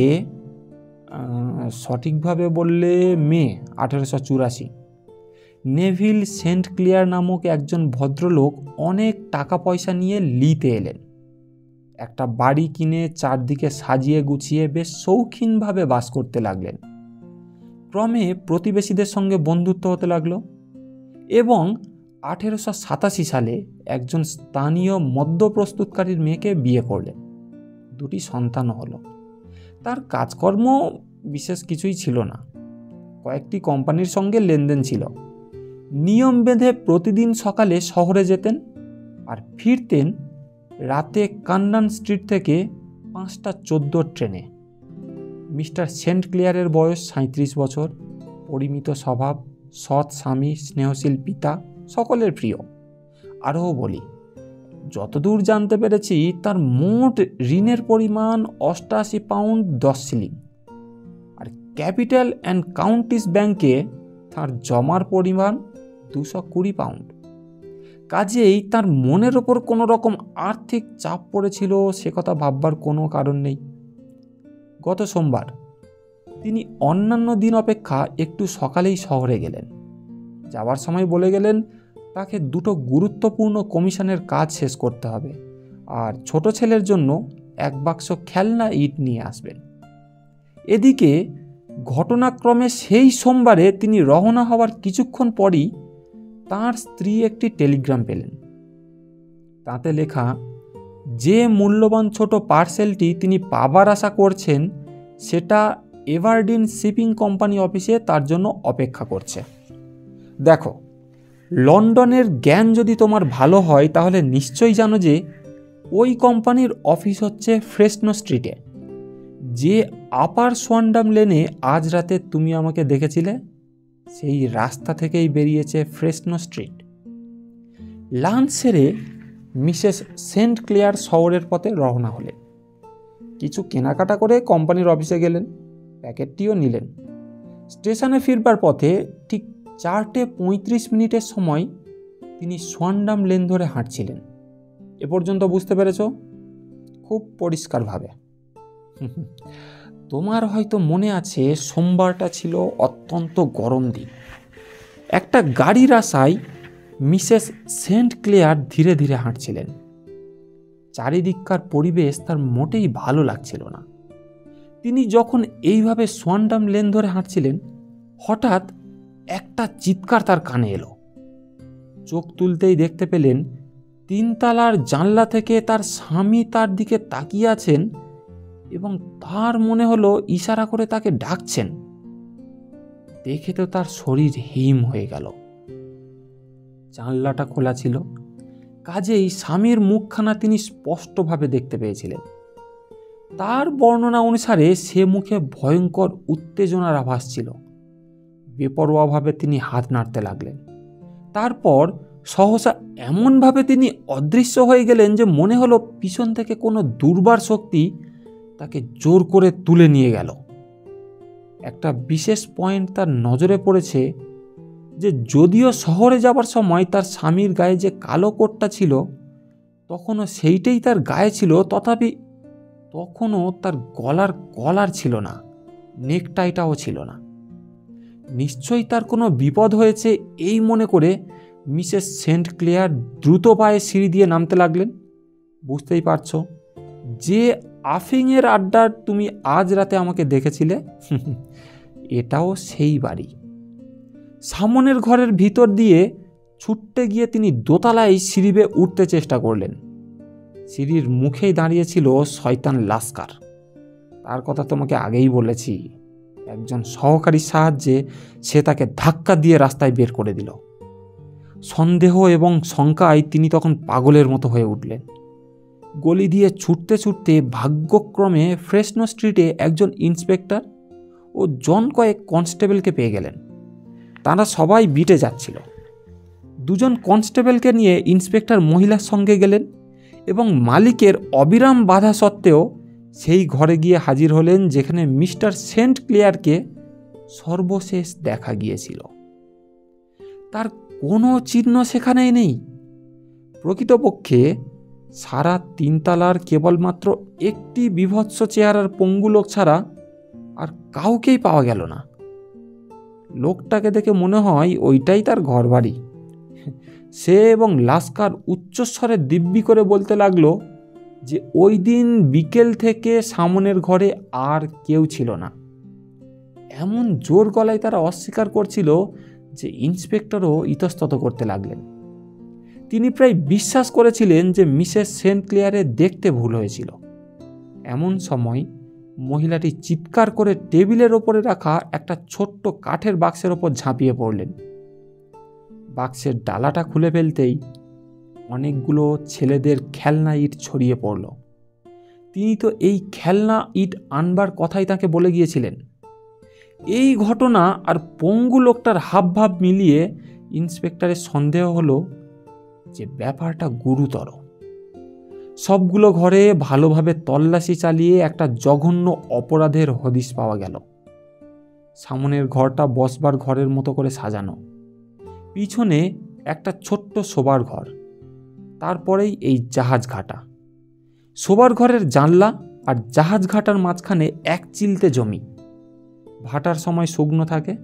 সঠিকভাবে বললে মে 1884, নেভিল সেন্ট ক্লিয়ার নামক একজন ভদ্রলোক অনেক টাকা পয়সা নিয়ে লিতে এলেন। একটা বাড়ি কিনে চারদিকে সাজিয়ে গুছিয়ে বেশ শৌখিনভাবে বাস করতে লাগলেন। ক্রমে প্রতিবেশীদের সঙ্গে বন্ধুত্ব হতে লাগলো এবং 1887 সালে একজন স্থানীয় মদ্য প্রস্তুতকারীর মেয়েকে বিয়ে করলেন। দুটি সন্তানও হলো। তার কাজকর্ম বিশেষ কিছুই ছিল না, কয়েকটি কোম্পানির সঙ্গে লেনদেন ছিল। নিয়ম বেঁধে প্রতিদিন সকালে শহরে যেতেন আর ফিরতেন রাতে কান্নান স্ট্রিট থেকে 5:14 ট্রেনে। মিস্টার সেন্ট ক্লিয়ারের বয়স 37 বছর, পরিমিত স্বভাব, সৎ স্বামী, স্নেহশীল পিতা, সকলের প্রিয়। আরও বলি, যতদূর জানতে পেরেছি তার মোট ঋণের পরিমাণ 88 পাউন্ড 10 শিলিং, আর ক্যাপিটাল অ্যান্ড কাউন্টিস ব্যাংকে তার জমার পরিমাণ 220 পাউন্ড। কাজেই তার মনের ওপর কোনো রকম আর্থিক চাপ পড়েছিল সে কথা ভাববার কোনো কারণ নেই। গত সোমবার তিনি অন্যান্য দিন অপেক্ষা একটু সকালেই শহরে গেলেন। যাওয়ার সময় বলে গেলেন তাকে দুটো গুরুত্বপূর্ণ কমিশনের কাজ শেষ করতে হবে, আর ছোট ছেলের জন্য এক বাক্স খেলনা ইট নিয়ে আসবেন। এদিকে ঘটনাক্রমে সেই সোমবারে তিনি রওনা হওয়ার কিছুক্ষণ পরই তাঁর স্ত্রী একটি টেলিগ্রাম পেলেন। তাতে লেখা, যে মূল্যবান ছোট পার্সেলটি তিনি পাবার আশা করছেন সেটা এভারডিন শিপিং কোম্পানি অফিসে তার জন্য অপেক্ষা করছে। দেখো, লন্ডনের জ্ঞান যদি তোমার ভালো হয় তাহলে নিশ্চয়ই জানো যে ওই কোম্পানির অফিস হচ্ছে ফ্রেসনো স্ট্রিটে। যে আপার সোয়ান্ডাম লেনে আজ রাতে তুমি আমাকে দেখেছিলে, সেই রাস্তা থেকেই বেরিয়েছে ফ্রেসনো স্ট্রিট। লাঞ্চ সেরে মিসেস সেন্ট ক্লিয়ার শহরের পথে রওনা হলেন। কিছু কেনাকাটা করে কোম্পানির অফিসে গেলেন, প্যাকেটটিও নিলেন। স্টেশনে ফিরবার পথে ঠিক 4:35 সময় তিনি সোয়ান্ডাম লেন ধরে হাঁটছিলেন। এ পর্যন্ত বুঝতে পেরেছ? খুব পরিষ্কারভাবে। তোমার হয়তো মনে আছে সোমবারটা ছিল অত্যন্ত গরম দিন। একটা গাড়ির আশায় মিসেস সেন্ট ক্লেয়ার ধীরে ধীরে হাঁটছিলেন। চারিদিককার পরিবেশ তার মোটেই ভালো লাগছিল না। তিনি যখন এইভাবে সোয়ান্ডাম লেন ধরে হাঁটছিলেন, হঠাৎ একটা চিৎকার তার কানে এলো। চোখ তুলতেই দেখতে পেলেন 3 তলার জানলা থেকে তার স্বামী তার দিকে তাকিয়ে আছেন এবং তার মনে হলো ইশারা করে তাকে ডাকছেন। দেখে তো তার শরীর হিম হয়ে গেল। জানলাটা খোলা ছিল, কাজেই স্বামীর মুখখানা তিনি স্পষ্টভাবে দেখতে পেয়েছিলেন। তার বর্ণনা অনুসারে সে মুখে ভয়ঙ্কর উত্তেজনার আভাস ছিল। বেপরোয়াভাবে তিনি হাত নাড়তে লাগলেন। তারপর সহসা এমনভাবে তিনি অদৃশ্য হয়ে গেলেন যে মনে হলো পিছন থেকে কোনো দুর্বার শক্তি তাকে জোর করে তুলে নিয়ে গেল। একটা বিশেষ পয়েন্ট তার নজরে পড়েছে যে যদিও শহরে যাবার সময় তার স্বামীর গায়ে যে কালো কোটটা ছিল তখনও সেইটাই তার গায়ে ছিল, তথাপি তখনও তার গলার কলার ছিল না, নেকটাইটাও ছিল না। নিশ্চয়ই তার কোনো বিপদ হয়েছে এই মনে করে মিসেস সেন্ট ক্লেয়ার দ্রুত পায়ে সিঁড়ি দিয়ে নামতে লাগলেন। বুঝতেই পারছো, যে আফিংয়ের আড্ডার তুমি আজ রাতে আমাকে দেখেছিলে, এটাও সেই বাড়ি। সামনের ঘরের ভিতর দিয়ে ছুটতে গিয়ে তিনি দোতলায় সিঁড়ি বেয়ে উঠতে চেষ্টা করলেন। সিঁড়ির মুখেই দাঁড়িয়েছিল শয়তান লাস্কার। তার কথা তোমাকে আগেই বলেছি। একজন সহকারীর সাহায্যে সে তাকে ধাক্কা দিয়ে রাস্তায় বের করে দিল। সন্দেহ এবং শঙ্কায় তিনি তখন পাগলের মতো হয়ে উঠলেন। গলি দিয়ে ছুটতে ছুটতে ভাগ্যক্রমে ফ্রেশনো স্ট্রিটে একজন ইন্সপেক্টর ও জন কয়েক কনস্টেবলকে পেয়ে গেলেন। তারা সবাই বিটে যাচ্ছিল। দুজন কনস্টেবলকে নিয়ে ইন্সপেক্টর মহিলার সঙ্গে গেলেন এবং মালিকের অবিরাম বাধা সত্ত্বেও সেই ঘরে গিয়ে হাজির হলেন যেখানে মিস্টার সেন্ট ক্লেয়ারকে সর্বশেষ দেখা গিয়েছিল। তার কোনো চিহ্ন সেখানে নেই। প্রকৃতপক্ষে সারা 3 তলার কেবলমাত্র একটি বিভৎস চেহারার পঙ্গু লোক ছাড়া আর কাউকেই পাওয়া গেল না। লোকটাকে দেখে মনে হয় ওইটাই তার ঘরবাড়ি। সে এবং লাস্কার উচ্চস্বরে দিব্যি করে বলতে লাগলো যে ওই দিন বিকেল থেকে সামনের ঘরে আর কেউ ছিল না। এমন জোর গলায় তারা অস্বীকার করছিল যে ইন্সপেক্টরও ইতস্তত করতে লাগলেন। তিনি প্রায় বিশ্বাস করেছিলেন যে মিসেস সেন্ট ক্লেয়ারের দেখতে ভুল হয়েছিল। এমন সময় মহিলাটি চিৎকার করে টেবিলের ওপরে রাখা একটা ছোট্ট কাঠের বাক্সের ওপর ঝাঁপিয়ে পড়লেন। বাক্সের ডালাটা খুলে ফেলতেই অনেকগুলো ছেলেদের খেলনা ইট ছড়িয়ে পড়ল। তিনি তো এই খেলনা ইট আনবার কথাই তাকে বলে গিয়েছিলেন। এই ঘটনা আর পঙ্গু লোকটার হাবভাব মিলিয়ে ইন্সপেক্টরের সন্দেহ হলো যে ব্যাপারটা গুরুতর। সবগুলো ঘরে ভালোভাবে তল্লাশি চালিয়ে একটা জঘন্য অপরাধের হদিশ পাওয়া গেল। সামনের ঘরটা বসবার ঘরের মতো করে সাজানো, পিছনে একটা ছোট্ট শোবার ঘর, তারপরেই এই জাহাজ ঘাটা। শোবার ঘরের জানলা আর জাহাজ ঘাটার মাঝখানে এক চিলতে জমি। ভাটার সময় শুকনো থাকে,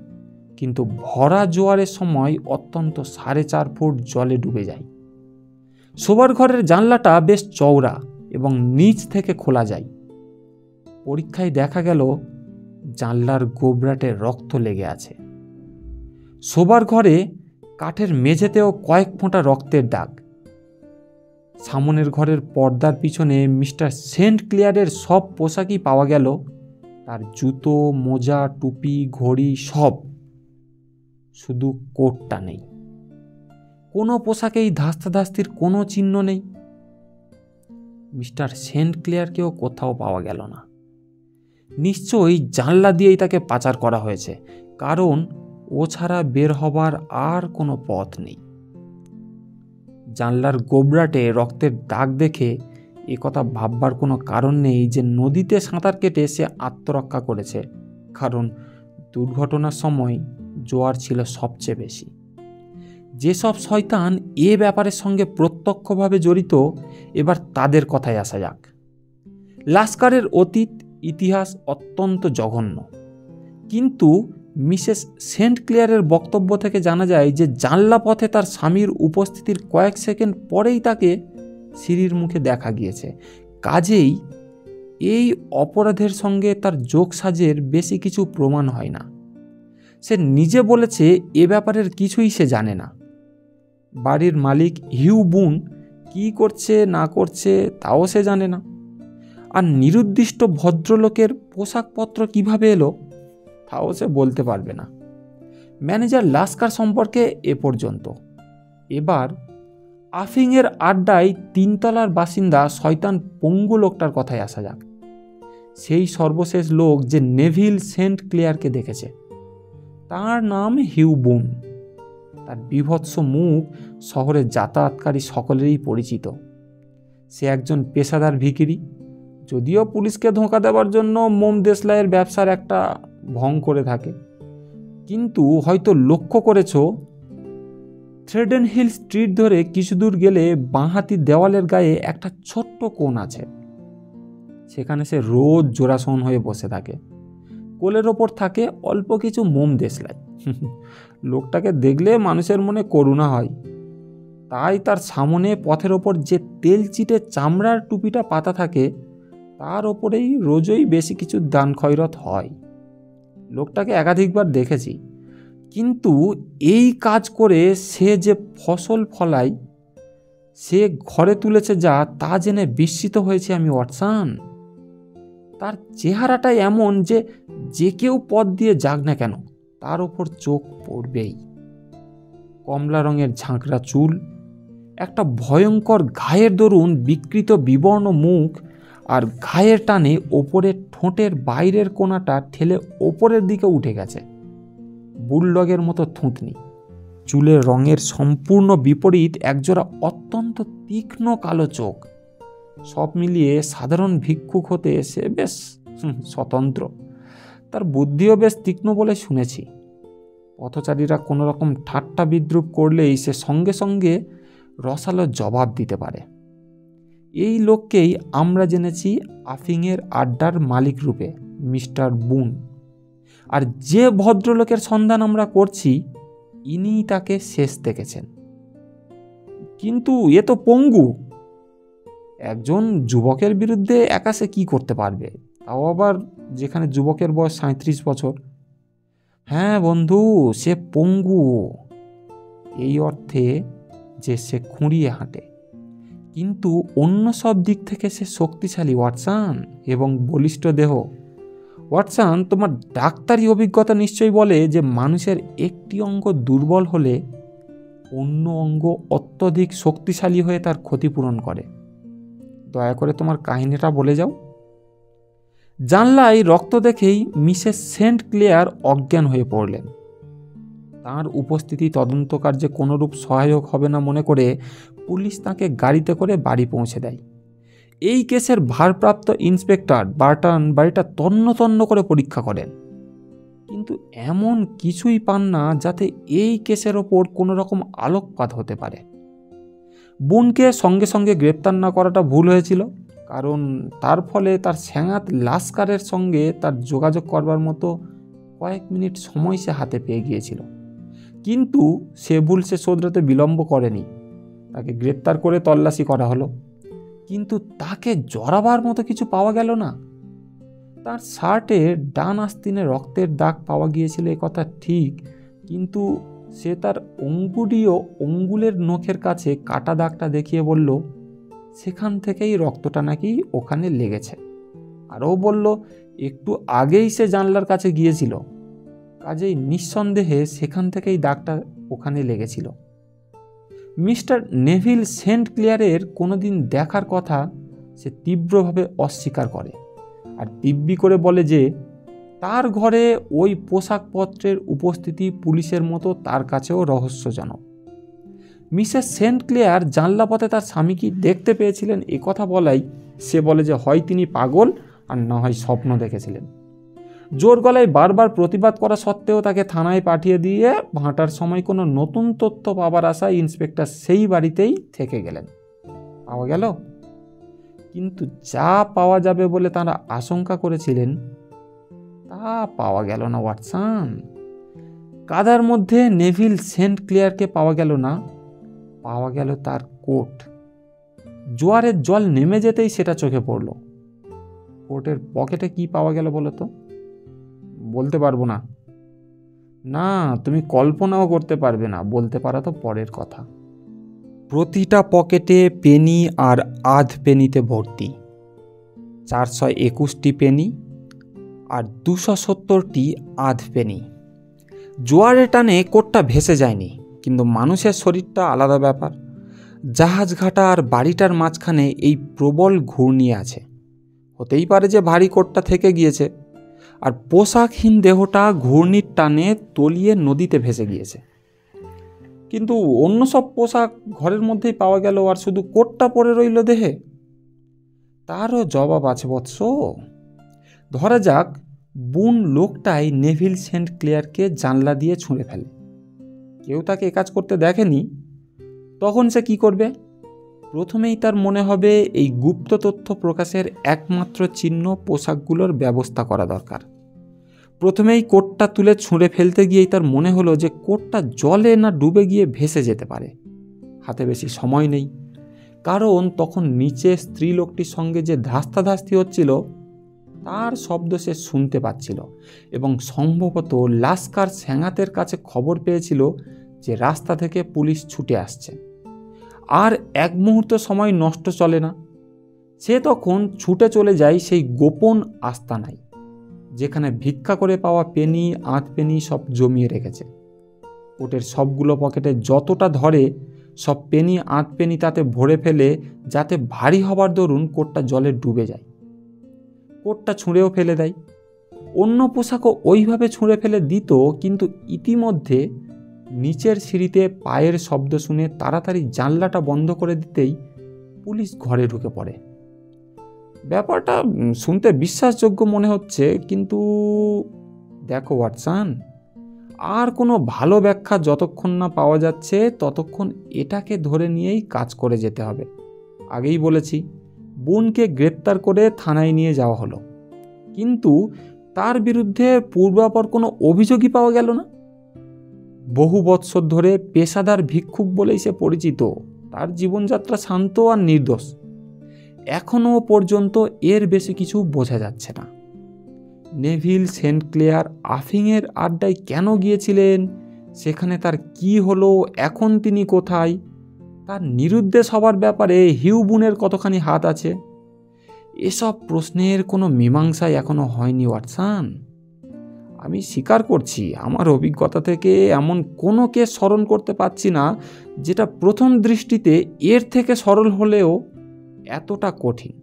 কিন্তু ভরা জোয়ারের সময় অত্যন্ত 4.5 ফুট জলে ডুবে যায়। শোবার ঘরের জানলাটা বেশ চওড়া এবং নিচ থেকে খোলা যায়। পরীক্ষায় দেখা গেল জানলার গোবরাটে রক্ত লেগে আছে। শোবার ঘরে কাঠের মেঝেতেও কয়েক ফোঁটা রক্তের দাগ। সামনের ঘরের পর্দার পিছনে মিস্টার সেন্ট ক্লেয়ারের সব পোশাকই পাওয়া গেল, তার জুতো, মোজা, টুপি, ঘড়ি সব, শুধু কোটটা নেই। কোনো পোশাকেই ধাস্তাধাস্তির কোনো চিহ্ন নেই। মিস্টার সেন্ট ক্লেয়ারকেও কোথাও পাওয়া গেল না। নিশ্চয়ই জানলা দিয়েই তাকে পাচার করা হয়েছে, কারণ ও ছাড়া বের হবার আর কোনো পথ নেই। জানলার গোবরাটে রক্তের দাগ দেখে একথা ভাববার কোনো কারণ নেই যে নদীতে সাঁতার কেটে সে আত্মরক্ষা করেছে, কারণ দুর্ঘটনার সময় জোয়ার ছিল সবচেয়ে বেশি। যেসব শয়তান এ ব্যাপারের সঙ্গে প্রত্যক্ষভাবে জড়িত, এবার তাদের কথায় আসা যাক। লাস্কারের অতীত ইতিহাস অত্যন্ত জঘন্য, কিন্তু মিসেস সেন্ট ক্লেয়ারের বক্তব্য থেকে জানা যায় যে জানলা পথে তার স্বামীর উপস্থিতির কয়েক সেকেন্ড পরেই তাকে সিঁড়ির মুখে দেখা গিয়েছে। কাজেই এই অপরাধের সঙ্গে তার যোগসাজের বেশি কিছু প্রমাণ হয় না। সে নিজে বলেছে এ ব্যাপারের কিছুই সে জানে না। বাড়ির মালিক হিউ বুন কি করছে না করছে তাও সে জানে না। আর নিরুদ্দিষ্ট ভদ্রলোকের পোশাকপত্র কিভাবে এলো তাও সে বলতে পারবে না। ম্যানেজার লাস্কার সম্পর্কে এ পর্যন্ত। এবার আফিংয়ের আড্ডায় 3 তলার বাসিন্দা শয়তান পঙ্গু লোকটার কথায় আসা যাক। সেই সর্বশেষ লোক যে নেভিল সেন্ট ক্লেয়ারকে দেখেছে। তার নাম হিউ বুন। তার বীভৎস মুখ শহরে যাতায়াতকারী সকলেরই পরিচিত। সে একজন পেশাদার ভিখিরি, যদিও পুলিশকে ধোঁকা দেওয়ার জন্য মোম দেশলাইয়ের ব্যবসার একটা ভং করে থাকে। কিন্তু হয়তো লক্ষ্য করেছ, থ্রেডেন হিল স্ট্রিট ধরে কিছু দূর গেলে বাঁহাতি দেওয়ালের গায়ে একটা ছোট্ট কোণ আছে। সেখানে সে রোজ জোড়াসন হয়ে বসে থাকে। কোলের ওপর থাকে অল্প কিছু মোম দেশলাই। লোকটাকে দেখলে মানুষের মনে করুণা হয়। তাই তার সামনে পথের ওপর যে তেল চিটে চামড়ার টুপিটা পাতা থাকে, তার ওপরেই রোজই বেশি কিছু দান খয়রত হয়। লোকটাকে একাধিকবার দেখেছি, কিন্তু এই কাজ করে সে যে ফসল ফলায়, সে ঘরে তুলেছে যা, তা জেনে বিস্মিত হয়েছে আমি ওয়াটসন। তার চেহারাটাই এমন যে যে কেউ পথ দিয়ে যাক না কেন তার ওপর চোখ পড়বেই। কমলা রঙের ঝাঁকড়া চুল, একটা ভয়ঙ্কর ঘায়ের দরুন বিকৃত বিবর্ণ মুখ আর ঘায়ের টানে ওপরের ঠোঁটের বাইরের কোণাটা ঠেলে ওপরের দিকে উঠে গেছে। বুলডগের মতো থুতনি, চুলের রঙের সম্পূর্ণ বিপরীত একজোড়া অত্যন্ত তীক্ষ্ণ কালো চোখ। সব মিলিয়ে সাধারণ ভিক্ষুক হতে সে বেশ স্বতন্ত্র। তার বুদ্ধিও বেশ তীক্ষ্ণ বলে শুনেছি। পথচারীরা কোনো রকম ঠাট্টা বিদ্রুপ করলেই সে সঙ্গে সঙ্গে রসালো জবাব দিতে পারে। এই লোককেই আমরা জেনেছি আফিংয়ের আড্ডার মালিক রূপে মিস্টার বুন। আর যে ভদ্রলোকের সন্ধান আমরা করছি ইনিই তাকে শেষ দেখেছেন। কিন্তু এ তো পঙ্গু। একজন যুবকের বিরুদ্ধে একা সে কী করতে পারবে, তাও আবার যেখানে যুবকের বয়স 37 বছর। হ্যাঁ বন্ধু, সে পঙ্গু এই অর্থে যে সে খুঁড়িয়ে হাঁটে, কিন্তু অন্য সব দিক থেকে সে শক্তিশালী ওয়াটসন, এবং বলিষ্ঠ দেহ। ওয়াটসন, তোমার ডাক্তারি অভিজ্ঞতা নিশ্চয়ই বলে যে মানুষের একটি অঙ্গ দুর্বল হলে অন্য অঙ্গ অত্যধিক শক্তিশালী হয়ে তার ক্ষতিপূরণ করে। দয়া করে তোমার কাহিনীটা বলে যাও। জানলায় রক্ত দেখেই মিসেস সেন্ট ক্লেয়ার অজ্ঞান হয়ে পড়লেন। তাঁর উপস্থিতি তদন্ত কার্যে কোনোরূপ সহায়ক হবে না মনে করে পুলিশ তাঁকে গাড়িতে করে বাড়ি পৌঁছে দেয়। এই কেসের ভারপ্রাপ্ত ইন্সপেক্টর বার্টন বাড়িটা তন্ন তন্ন করে পরীক্ষা করেন, কিন্তু এমন কিছুই পান না যাতে এই কেসের ওপর কোনো রকম আলোকপাত হতে পারে। বুনকে সঙ্গে সঙ্গে গ্রেপ্তার না করাটা ভুল হয়েছিল, কারণ তার ফলে তার স্যাঙাত লাস্কারের সঙ্গে তার যোগাযোগ করবার মতো কয়েক মিনিট সময় সে হাতে পেয়ে গিয়েছিল। কিন্তু সে ভুল সে শোধরাতে বিলম্ব করেনি। তাকে গ্রেপ্তার করে তল্লাশি করা হলো, কিন্তু তাকে জড়াবার মতো কিছু পাওয়া গেল না। তার শার্টে ডান আস্তিনে রক্তের দাগ পাওয়া গিয়েছিল এ কথা ঠিক, কিন্তু সে তার অঙ্গুলি ও অঙ্গুলের নখের কাছে কাটা দাগটা দেখিয়ে বলল সেখান থেকেই রক্তটা নাকি ওখানে লেগেছে। আরও বলল একটু আগেই সে জানলার কাছে গিয়েছিল, কাজেই নিঃসন্দেহে সেখান থেকেই দাগটা ওখানে লেগেছিল। মিস্টার নেভিল সেন্ট ক্লেয়ারের কোনোদিন দেখার কথা সে তীব্রভাবে অস্বীকার করে, আর দিব্যি করে বলে যে তার ঘরে ওই পোশাকপত্রের উপস্থিতি পুলিশের মতো তার কাছেও রহস্যজনক। মিসেস সেন্ট ক্লেয়ার জানলা পথে তার স্বামীকে দেখতে পেয়েছিলেন এ কথা বলাই সে বলে যে হয় তিনি পাগল আর না হয় স্বপ্ন দেখেছিলেন। জোর গলায় বারবার প্রতিবাদ করা সত্ত্বেও তাকে থানায় পাঠিয়ে দিয়ে ভাঁটার সময় কোনো নতুন তথ্য পাবার আশায় ইন্সপেক্টর সেই বাড়িতেই থেকে গেলেন। পাওয়া গেল, কিন্তু যা পাওয়া যাবে বলে তারা আশঙ্কা করেছিলেন তা পাওয়া গেল না ওয়াটসন। কাদার মধ্যে নেভিল সেন্ট ক্লেয়ারকে পাওয়া গেল না, পাওয়া গেল তার কোট। জোয়ারের জল নেমে যেতেই সেটা চোখে পড়ল। কোটের পকেটে কি পাওয়া গেল বলো তো? বলতে পারবো না। না, তুমি কল্পনাও করতে পারবে না, বলতে পারা তো পরের কথা। প্রতিটা পকেটে পেনি আর আধ পেনিতে ভর্তি। 421টি পেনি আর 270টি আধ পেনি। জোয়ারের টানে কোটটা ভেসে যায়নি, কিন্তু মানুষের শরীরটা আলাদা ব্যাপার। জাহাজঘাটা আর বাড়িটার মাঝখানে এই প্রবল ঘূর্ণি আছে। হতেই পারে যে ভারী কোটটা থেকে গিয়েছে, আর পোশাকহীন দেহটা ঘূর্ণির টানে তলিয়ে নদীতে ভেসে গিয়েছে। কিন্তু অন্য সব পোশাক ঘরের মধ্যেই পাওয়া গেল, আর শুধু কোটটা পরে রইল দেহে। তারও জবাব আছে বৎস। ধরা যাক বুন লোকটাই নেভিল সেন্ট ক্লেয়ারকে জানলা দিয়ে ছুঁড়ে ফেলে। কেউ তাকে এ কাজ করতে দেখেনি। তখন সে কি করবে? প্রথমেই তার মনে হবে এই গুপ্ত তথ্য প্রকাশের একমাত্র চিহ্ন পোশাকগুলোর ব্যবস্থা করা দরকার। প্রথমেই কোটটা তুলে ছুঁড়ে ফেলতে গিয়েই তার মনে হলো যে কোটটা জলে না ডুবে গিয়ে ভেসে যেতে পারে। হাতে বেশি সময় নেই, কারণ তখন নিচে স্ত্রীলোকটির সঙ্গে যে ধাস্তাধাস্তি হচ্ছিল তার শব্দ সে শুনতে পাচ্ছিল, এবং সম্ভবত লাস্কার স্যাঙাতের কাছে খবর পেয়েছিল যে রাস্তা থেকে পুলিশ ছুটে আসছে। আর এক মুহূর্ত সময় নষ্ট চলে না। সে তখন ছুটে চলে যায় সেই গোপন আস্তানায়, যেখানে ভিক্ষা করে পাওয়া পেনি আধ পেনি সব জমিয়ে রেখেছে। কোটের সবগুলো পকেটে যতটা ধরে সব পেনি আধ পেনি তাতে ভরে ফেলে, যাতে ভারী হবার দরুন কোটটা জলে ডুবে যায়। কোটটা ছুঁড়েও ফেলে দেয়। অন্য পোশাকও ওইভাবে ছুঁড়ে ফেলে দিত, কিন্তু ইতিমধ্যে নিচের সিঁড়িতে পায়ের শব্দ শুনে তাড়াতাড়ি জানলাটা বন্ধ করে দিতেই পুলিশ ঘরে ঢুকে পড়ে। ব্যাপারটা শুনতে বিশ্বাসযোগ্য মনে হচ্ছে, কিন্তু দেখো ওয়াটসন, আর কোনো ভালো ব্যাখ্যা যতক্ষণ না পাওয়া যাচ্ছে ততক্ষণ এটাকে ধরে নিয়েই কাজ করে যেতে হবে। আগেই বলেছি, বোনকে গ্রেপ্তার করে থানায় নিয়ে যাওয়া হলো, কিন্তু তার বিরুদ্ধে পূর্বাপর কোনো অভিযোগই পাওয়া গেল না। বহু বৎসর ধরে পেশাদার ভিক্ষুক বলেই সে পরিচিত। তার জীবনযাত্রা শান্ত আর নির্দোষ। এখনও পর্যন্ত এর বেশি কিছু বোঝা যাচ্ছে না। নেভিল সেন্ট ক্লেয়ার আফিংয়ের আড্ডায় কেন গিয়েছিলেন, সেখানে তার কি হলো, এখন তিনি কোথায়, তার নিরুদ্দেশ হবার ব্যাপারে হিউ বুনের কতখানি হাত আছে, এসব প্রশ্নের কোনো মীমাংসাই এখনো হয়নি ওয়াটসন। আমি স্বীকার করছি, আমার অভিজ্ঞতা থেকে এমন কোনো কেস স্মরণ করতে পারছি না যেটা প্রথম দৃষ্টিতে এর থেকে সরল হলেও এতটা কঠিন।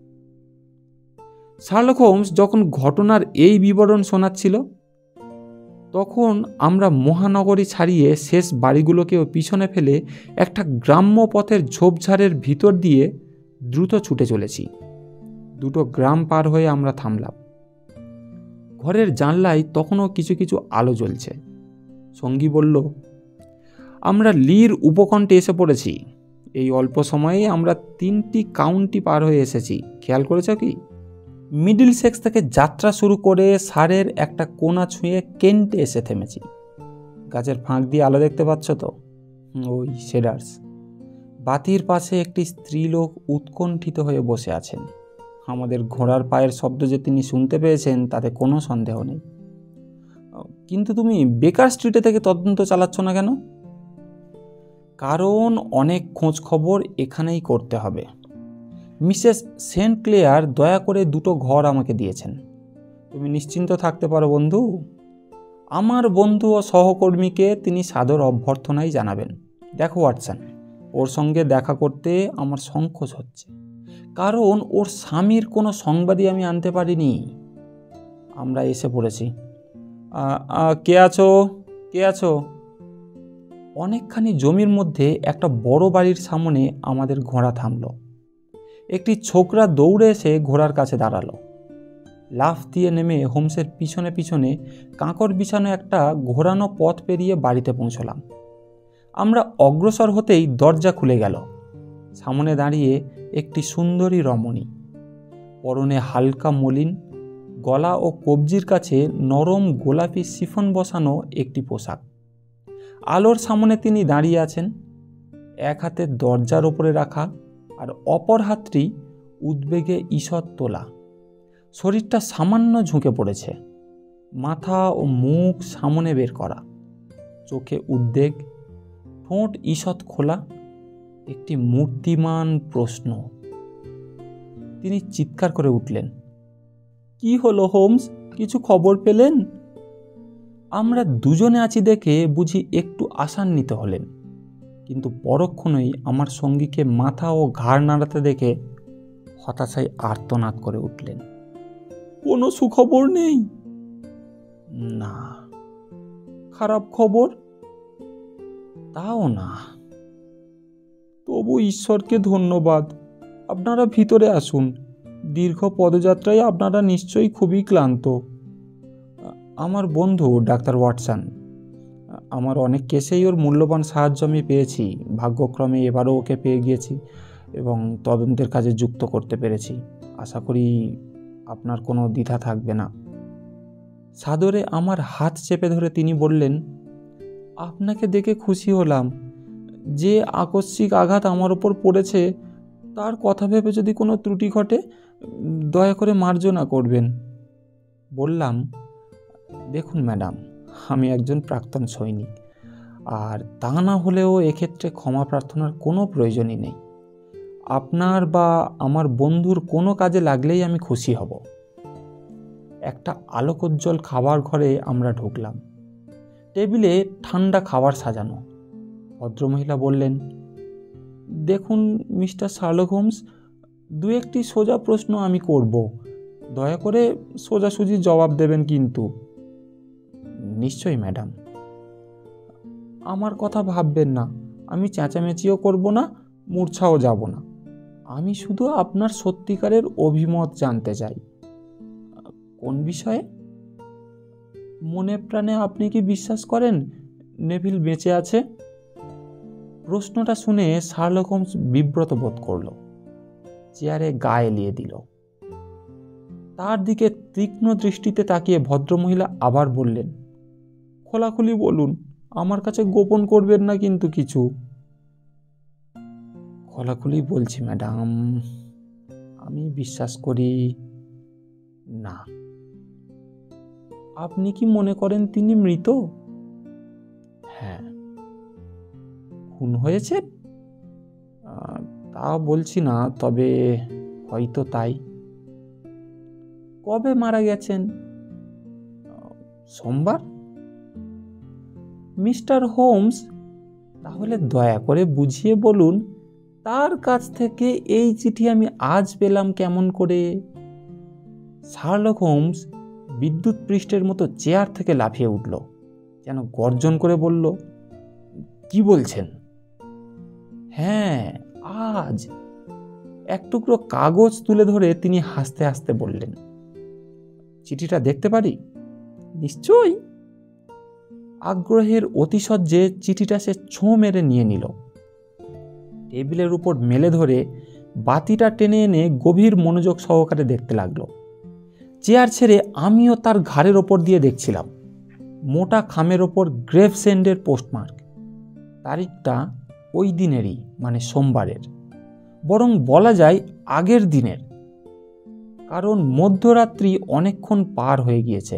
শার্লক হোমস যখন ঘটনার এই বিবরণ শোনাচ্ছিল, তখন আমরা মহানগরী ছাড়িয়ে শেষ বাড়িগুলোকেও পিছনে ফেলে একটা গ্রাম্য পথের ঝোপঝাড়ের ভিতর দিয়ে দ্রুত ছুটে চলেছি। দুটো গ্রাম পার হয়ে আমরা থামলাম। ঘরের জানলায় তখনও কিছু কিছু আলো জ্বলছে। সঙ্গী বলল, আমরা লির উপকণ্ঠে এসে পড়েছি। এই অল্প সময়ে আমরা 3টি কাউন্টি পার হয়ে এসেছি, খেয়াল করেছ কি? মিডল সেক্স থেকে যাত্রা শুরু করে সারের একটা কোণা ছুঁয়ে কেন্টে এসে থেমেছি। গাছের ফাঁক দিয়ে আলো দেখতে পাচ্ছ তো? ওই শেডার্স। বাতির পাশে একটি স্ত্রীলোক উৎকণ্ঠিত হয়ে বসে আছেন। আমাদের ঘোড়ার পায়ের শব্দ যে তিনি শুনতে পেয়েছেন তাতে কোনো সন্দেহ নেই। কিন্তু তুমি বেকার স্ট্রিটে থেকে তদন্ত চালাচ্ছ না কেন? কারণ অনেক খোঁজ খবর এখানেই করতে হবে। মিসেস সেন্ট ক্লেয়ার দয়া করে 2টো ঘর আমাকে দিয়েছেন। তুমি নিশ্চিন্ত থাকতে পারো বন্ধু। আমার বন্ধু ও সহকর্মীকে তিনি সাদর অভ্যর্থনাই জানাবেন। দেখো ওয়াটসন, ওর সঙ্গে দেখা করতে আমার সংকোচ হচ্ছে, কারণ ওর স্বামীর কোনো সংবাদই আমি আনতে পারিনি। আমরা এসে পড়েছি। কে আছো? কে আছো? অনেকখানি জমির মধ্যে একটা বড় বাড়ির সামনে আমাদের ঘোড়া থামল। একটি ছোকরা দৌড়ে এসে ঘোড়ার কাছে দাঁড়ালো। লাফ দিয়ে নেমে হোমসের পিছনে পিছনে কাঁকর বিছানো একটা ঘোরানো পথ পেরিয়ে বাড়িতে পৌঁছলাম। আমরা অগ্রসর হতেই দরজা খুলে গেল। সামনে দাঁড়িয়ে একটি সুন্দরী রমণী, পরনে হালকা মলিন, গলা ও কবজির কাছে নরম গোলাপি শিফন বসানো একটি পোশাক। আলোর সামনে তিনি দাঁড়িয়ে আছেন, এক হাতে দরজার ওপরে রাখা আর অপর হাতটি উদ্বেগে ঈষৎ তোলা। শরীরটা সামান্য ঝুঁকে পড়েছে, মাথা ও মুখ সামনে বের করা, চোখে উদ্বেগ, ঠোঁট ঈষৎ খোলা, একটি মূর্তিমান প্রশ্ন। তিনি চিৎকার করে উঠলেন, কি হলো হোমস, কিছু খবর পেলেন? আমরা দুজনে আছি দেখে বুঝি একটু আশান্বিত হলেন, কিন্তু পরক্ষণেই আমার সঙ্গীকে মাথা ও ঘাড় নাড়াতে দেখে হতাশায় আর্তনাদ করে উঠলেন। কোনো সুখবর নেই? না। খারাপ খবর? তাও না। তবু ঈশ্বরকে ধন্যবাদ। আপনারা ভিতরে আসুন। দীর্ঘ পদযাত্রায় আপনারা নিশ্চয়ই খুবই ক্লান্ত। আমার বন্ধু ডাক্তার ওয়াটসন। আমার অনেক কেসেই ওর মূল্যবান সাহায্য আমি পেয়েছি। ভাগ্যক্রমে এবারও ওকে পেয়ে গিয়েছি এবং তদন্তের কাজে যুক্ত করতে পেরেছি। আশা করি আপনার কোনো দ্বিধা থাকবে না। সাদরে আমার হাত চেপে ধরে তিনি বললেন, আপনাকে দেখে খুশি হলাম। যে আকস্মিক আঘাত আমার ওপর পড়েছে তার কথা ভেবে যদি কোনো ত্রুটি ঘটে দয়া করে মার্জনা করবেন। বললাম, দেখুন ম্যাডাম, আমি একজন প্রাক্তন সৈনিক, আর তা না হলেও এক্ষেত্রে ক্ষমা প্রার্থনার কোনো প্রয়োজনই নেই। আপনার বা আমার বন্ধুর কোনো কাজে লাগলেই আমি খুশি হব। একটা আলোকোজ্জ্বল খাবার ঘরে আমরা ঢুকলাম। টেবিলে ঠান্ডা খাবার সাজানো। ভদ্রমহিলা বললেন, দেখুন মিস্টার শার্লক হোমস, দু একটি সোজা প্রশ্ন আমি করব, দয়া করে সোজাসুজি জবাব দেবেন কিন্তু। নিশ্চয়ই ম্যাডাম। আমার কথা ভাববেন না, আমি চেঁচামেচিও করব না, মূর্ছাও যাব না। আমি শুধু আপনার সত্যিকারের অভিমত জানতে চাই। কোন বিষয়ে? মনে প্রাণে আপনি কি বিশ্বাস করেন নেভিল বেঁচে আছে? প্রশ্নটা শুনে শার্লক হোমস বিব্রত বোধ করল, চেয়ারে গা এলিয়ে দিল। তার দিকে তীক্ষ্ণ দৃষ্টিতে তাকিয়ে ভদ্রমহিলা আবার বললেন, খোলাখুলি বলুন, আমার কাছে গোপন করবেন না কিন্তু কিছু। খোলাখুলি বলছি ম্যাডাম, আমি বিশ্বাস করি না। আপনি কি মনে করেন তিনি মৃত? হ্যাঁ। খুন হয়েছে তা বলছি না, তবে হয়তো তাই। কবে মারা গেছেন? সোমবার। মিস্টার হোমস, তাহলে দয়া করে বুঝিয়ে বলুন, তার কাছ থেকে এই চিঠি আমি আজ পেলাম কেমন করে? শার্লক হোমস বিদ্যুৎ পৃষ্ঠের মতো চেয়ার থেকে লাফিয়ে উঠল, যেন গর্জন করে বলল, কি বলছেন? হ্যাঁ, আজ। এক টুকরো কাগজ তুলে ধরে তিনি হাসতে হাসতে বললেন, চিঠিটা দেখতে পারি? নিশ্চয়ই। আগ্রহের অতিশয্যে চিঠিটা সে ছোঁ মেরে নিয়ে নিল। টেবিলের উপর মেলে ধরে বাতিটা টেনে এনে গভীর মনোযোগ সহকারে দেখতে লাগলো। চেয়ার ছেড়ে আমিও তার ঘাড়ের ওপর দিয়ে দেখছিলাম। মোটা খামের ওপর গ্রেভসেন্ডের পোস্টমার্ক। তারিখটা ওই দিনেরই, মানে সোমবারের, বরং বলা যায় আগের দিনের, কারণ মধ্যরাত্রি অনেকক্ষণ পার হয়ে গিয়েছে।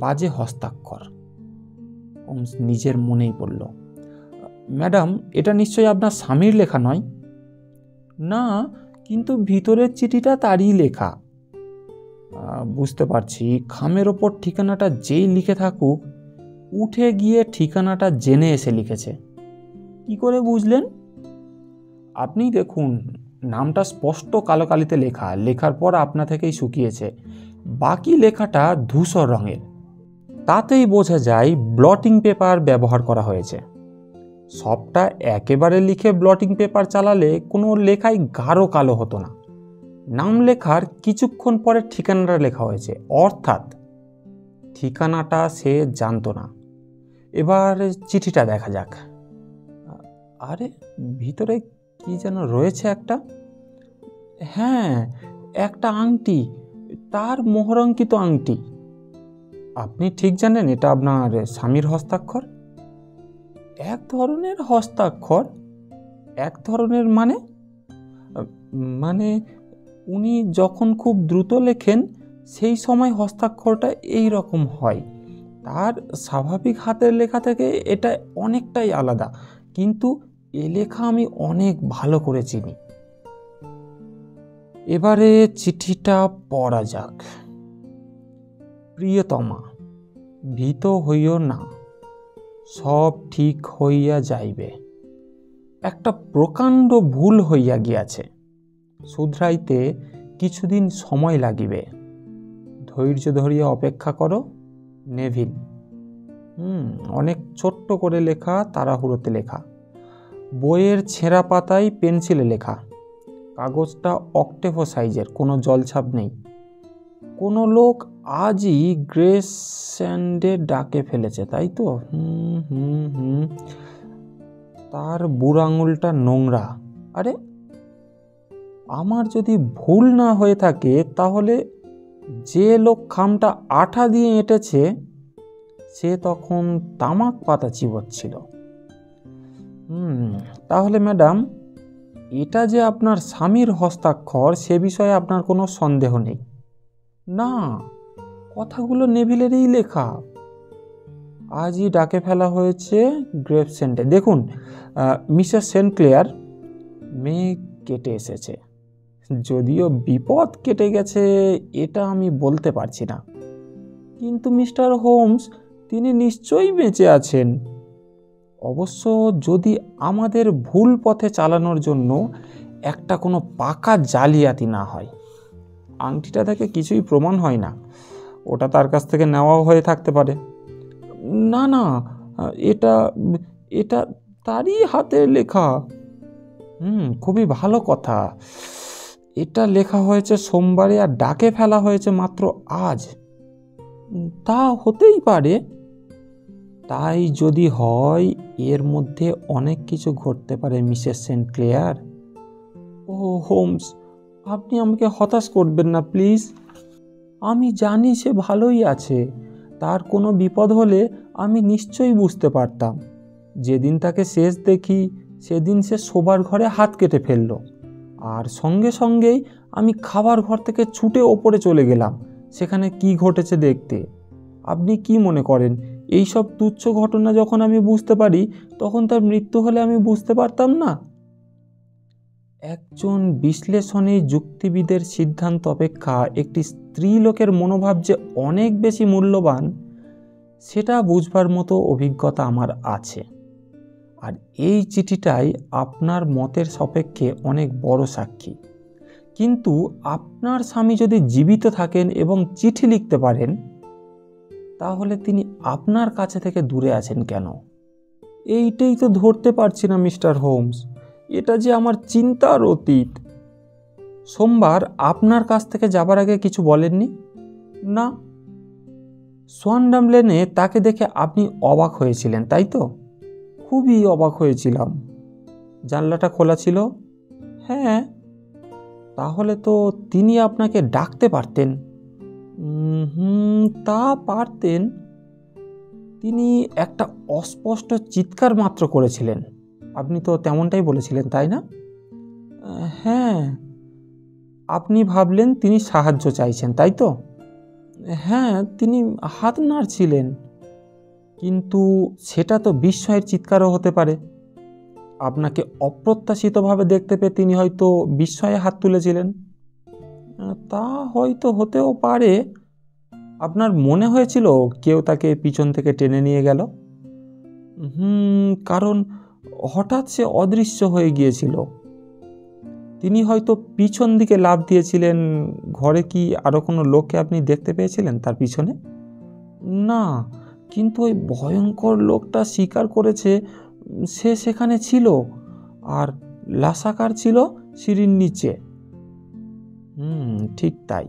বাজে হস্তাক্ষর। হোমস নিজের মনেই বলল, ম্যাডাম, এটা নিশ্চয়ই আপনার স্বামীর লেখা নয়? না, কিন্তু ভিতরের চিঠিটা তারই লেখা। বুঝতে পারছি। খামের ওপর ঠিকানাটা যেই লিখে থাকুক, উঠে গিয়ে ঠিকানাটা জেনে এসে লিখেছে। কি করে বুঝলেন? আপনি দেখুন, নামটা স্পষ্ট কালো কালিতে লেখা, লেখার পর আপনা থেকেই শুকিয়েছে। বাকি লেখাটা ধূসর রঙের। তাতেই বোঝা যায় ব্লটিং পেপার ব্যবহার করা হয়েছে। সবটা একেবারে লিখে ব্লটিং পেপার চালালে কোনো লেখাই গাঢ় কালো হতো না। নাম লেখার কিছুক্ষণ পরে ঠিকানাটা লেখা হয়েছে, অর্থাৎ ঠিকানাটা সে জানতো না। এবার চিঠিটা দেখা যাক। আরে, ভিতরে কি যেন রয়েছে একটা। হ্যাঁ, একটা আংটি, তার মোহরাঙ্কিত আংটি। আপনি ঠিক জানেন এটা আপনার স্বামীর হস্তাক্ষর? এক ধরনের হস্তাক্ষর। এক ধরনের মানে? মানে উনি যখন খুব দ্রুত লেখেন সেই সময় হস্তাক্ষরটা এই রকম হয়। তার স্বাভাবিক হাতের লেখা থেকে এটা অনেকটাই আলাদা, কিন্তু এ লেখা আমি অনেক ভালো করে চিনি। এবারে চিঠিটা পড়া যাক। প্রিয়তমা, ভীত হইও না, সব ঠিক হইয়া যাইবে। একটা প্রকাণ্ড ভুল হইয়া গিয়াছে, শুধরাইতে কিছুদিন সময় লাগিবে। ধৈর্য ধরিয়া অপেক্ষা করো, নেভিল। অনেক ছোট্ট করে লেখা, তাড়াহুড়োতে লেখা। বইয়ের ছেঁড়া পাতায় পেন্সিলে লেখা। কাগজটা অক্টেভো সাইজের, কোনো জলছাপ নেই। কোনো লোক আজই গ্রেভসেন্ডে ডাকে ফেলেছে, তাই তো? তার বুড়ো আঙুলটা নোংরা। আরে, আমার যদি ভুল না হয়ে থাকে, তাহলে যে লোক খামটা আঠা দিয়ে এঁটেছে সে তখন তামাক পাতা চিবোচ্ছিল। তাহলে ম্যাডাম, এটা যে আপনার স্বামীর হস্তাক্ষর সে বিষয়ে আপনার কোনো সন্দেহ নেই? না, কথাগুলো নেভিলেরই লেখা। আজই ডাকে ফেলা হয়েছে গ্রেভসেন্ডে। দেখুন, মিসেস সেন্ট ক্লেয়ার, মেয়ে কেটে এসেছে। যদিও বিপদ কেটে গেছে এটা আমি বলতে পারছি না, কিন্তু মিস্টার হোমস তিনি নিশ্চয়ই বেঁচে আছেন। অবশ্য যদি আমাদের ভুল পথে চালানোর জন্য একটা কোনো পাকা জালিয়াতি না হয়। আংটিটা থেকে কিছুই প্রমাণ হয় না, ওটা তার কাছ থেকে নেওয়াও হয়ে থাকতে পারে। না না, এটা এটা তারই হাতের লেখা। খুবই ভালো কথা। এটা লেখা হয়েছে সোমবারে আর ডাকে ফেলা হয়েছে মাত্র আজ। তা হতেই পারে। তাই যদি হয়, এর মধ্যে অনেক কিছু ঘটতে পারে মিসেস সেন্ট ক্লেয়ার। ও হোমস, আপনি আমাকে হতাশ করবেন না প্লিজ। আমি জানি সে ভালোই আছে। তার কোনো বিপদ হলে আমি নিশ্চয়ই বুঝতে পারতাম। যেদিন তাকে শেষ দেখি সেদিন সে শোবার ঘরে হাত কেটে ফেলল, আর সঙ্গে সঙ্গেই আমি খাবার ঘর থেকে ছুটে ওপরে চলে গেলাম সেখানে কি ঘটেছে দেখতে। আপনি কি মনে করেন এই সব তুচ্ছ ঘটনা যখন আমি বুঝতে পারি, তখন তার মৃত্যু হলে আমি বুঝতে পারতাম না? একজন বিশ্লেষণী যুক্তিবিদের সিদ্ধান্ত অপেক্ষা একটি স্ত্রীলোকের মনোভাব যে অনেক বেশি মূল্যবান, সেটা বুঝবার মতো অভিজ্ঞতা আমার আছে। আর এই চিঠিটাই আপনার মতের সাপেক্ষে অনেক বড় সাক্ষী। কিন্তু আপনার স্বামী যদি জীবিত থাকেন এবং চিঠি লিখতে পারেন, তাহলে তিনি আপনার কাছে থেকে দূরে আছেন কেন? এইটাই তো ধরতে পারছি না মিস্টার হোমস। এটা যে আমার চিন্তার অতীত। সোমবার আপনার কাছ থেকে যাবার আগে কিছু বলেননি? না। সোয়ানডাম লেনে তাকে দেখে আপনি অবাক হয়েছিলেন, তাই তো? খুবই অবাক হয়েছিলাম। জানলাটা খোলা ছিল? হ্যাঁ। তাহলে তো তিনি আপনাকে ডাকতে পারতেন। তা পারতেন। তিনি একটা অস্পষ্ট চিৎকার মাত্র করেছিলেন। আপনি তো তেমনটাই বলেছিলেন, তাই না? হ্যাঁ। আপনি ভাবলেন তিনি সাহায্য চাইছেন, তাই তো? হ্যাঁ, তিনি হাত নাড়ছিলেন। কিন্তু সেটা তো বিস্ময়ের চিৎকারও হতে পারে। আপনাকে অপ্রত্যাশিতভাবে দেখতে পেয়ে তিনি হয়তো বিস্ময়ে হাত তুলেছিলেন। তা হয়তো হতেও পারে। আপনার মনে হয়েছিল কেউ তাকে পিছন থেকে টেনে নিয়ে গেল? কারণ হঠাৎ সে অদৃশ্য হয়ে গিয়েছিল। তিনি হয়তো পিছন দিকে লাফ দিয়েছিলেন। ঘরে কি আরও কোনো লোককে আপনি দেখতে পেয়েছিলেন তার পিছনে? না, কিন্তু ওই ভয়ঙ্কর লোকটা স্বীকার করেছে সে সেখানে ছিল, আর লাশাকার ছিল সিঁড়ির নিচে। ঠিক তাই।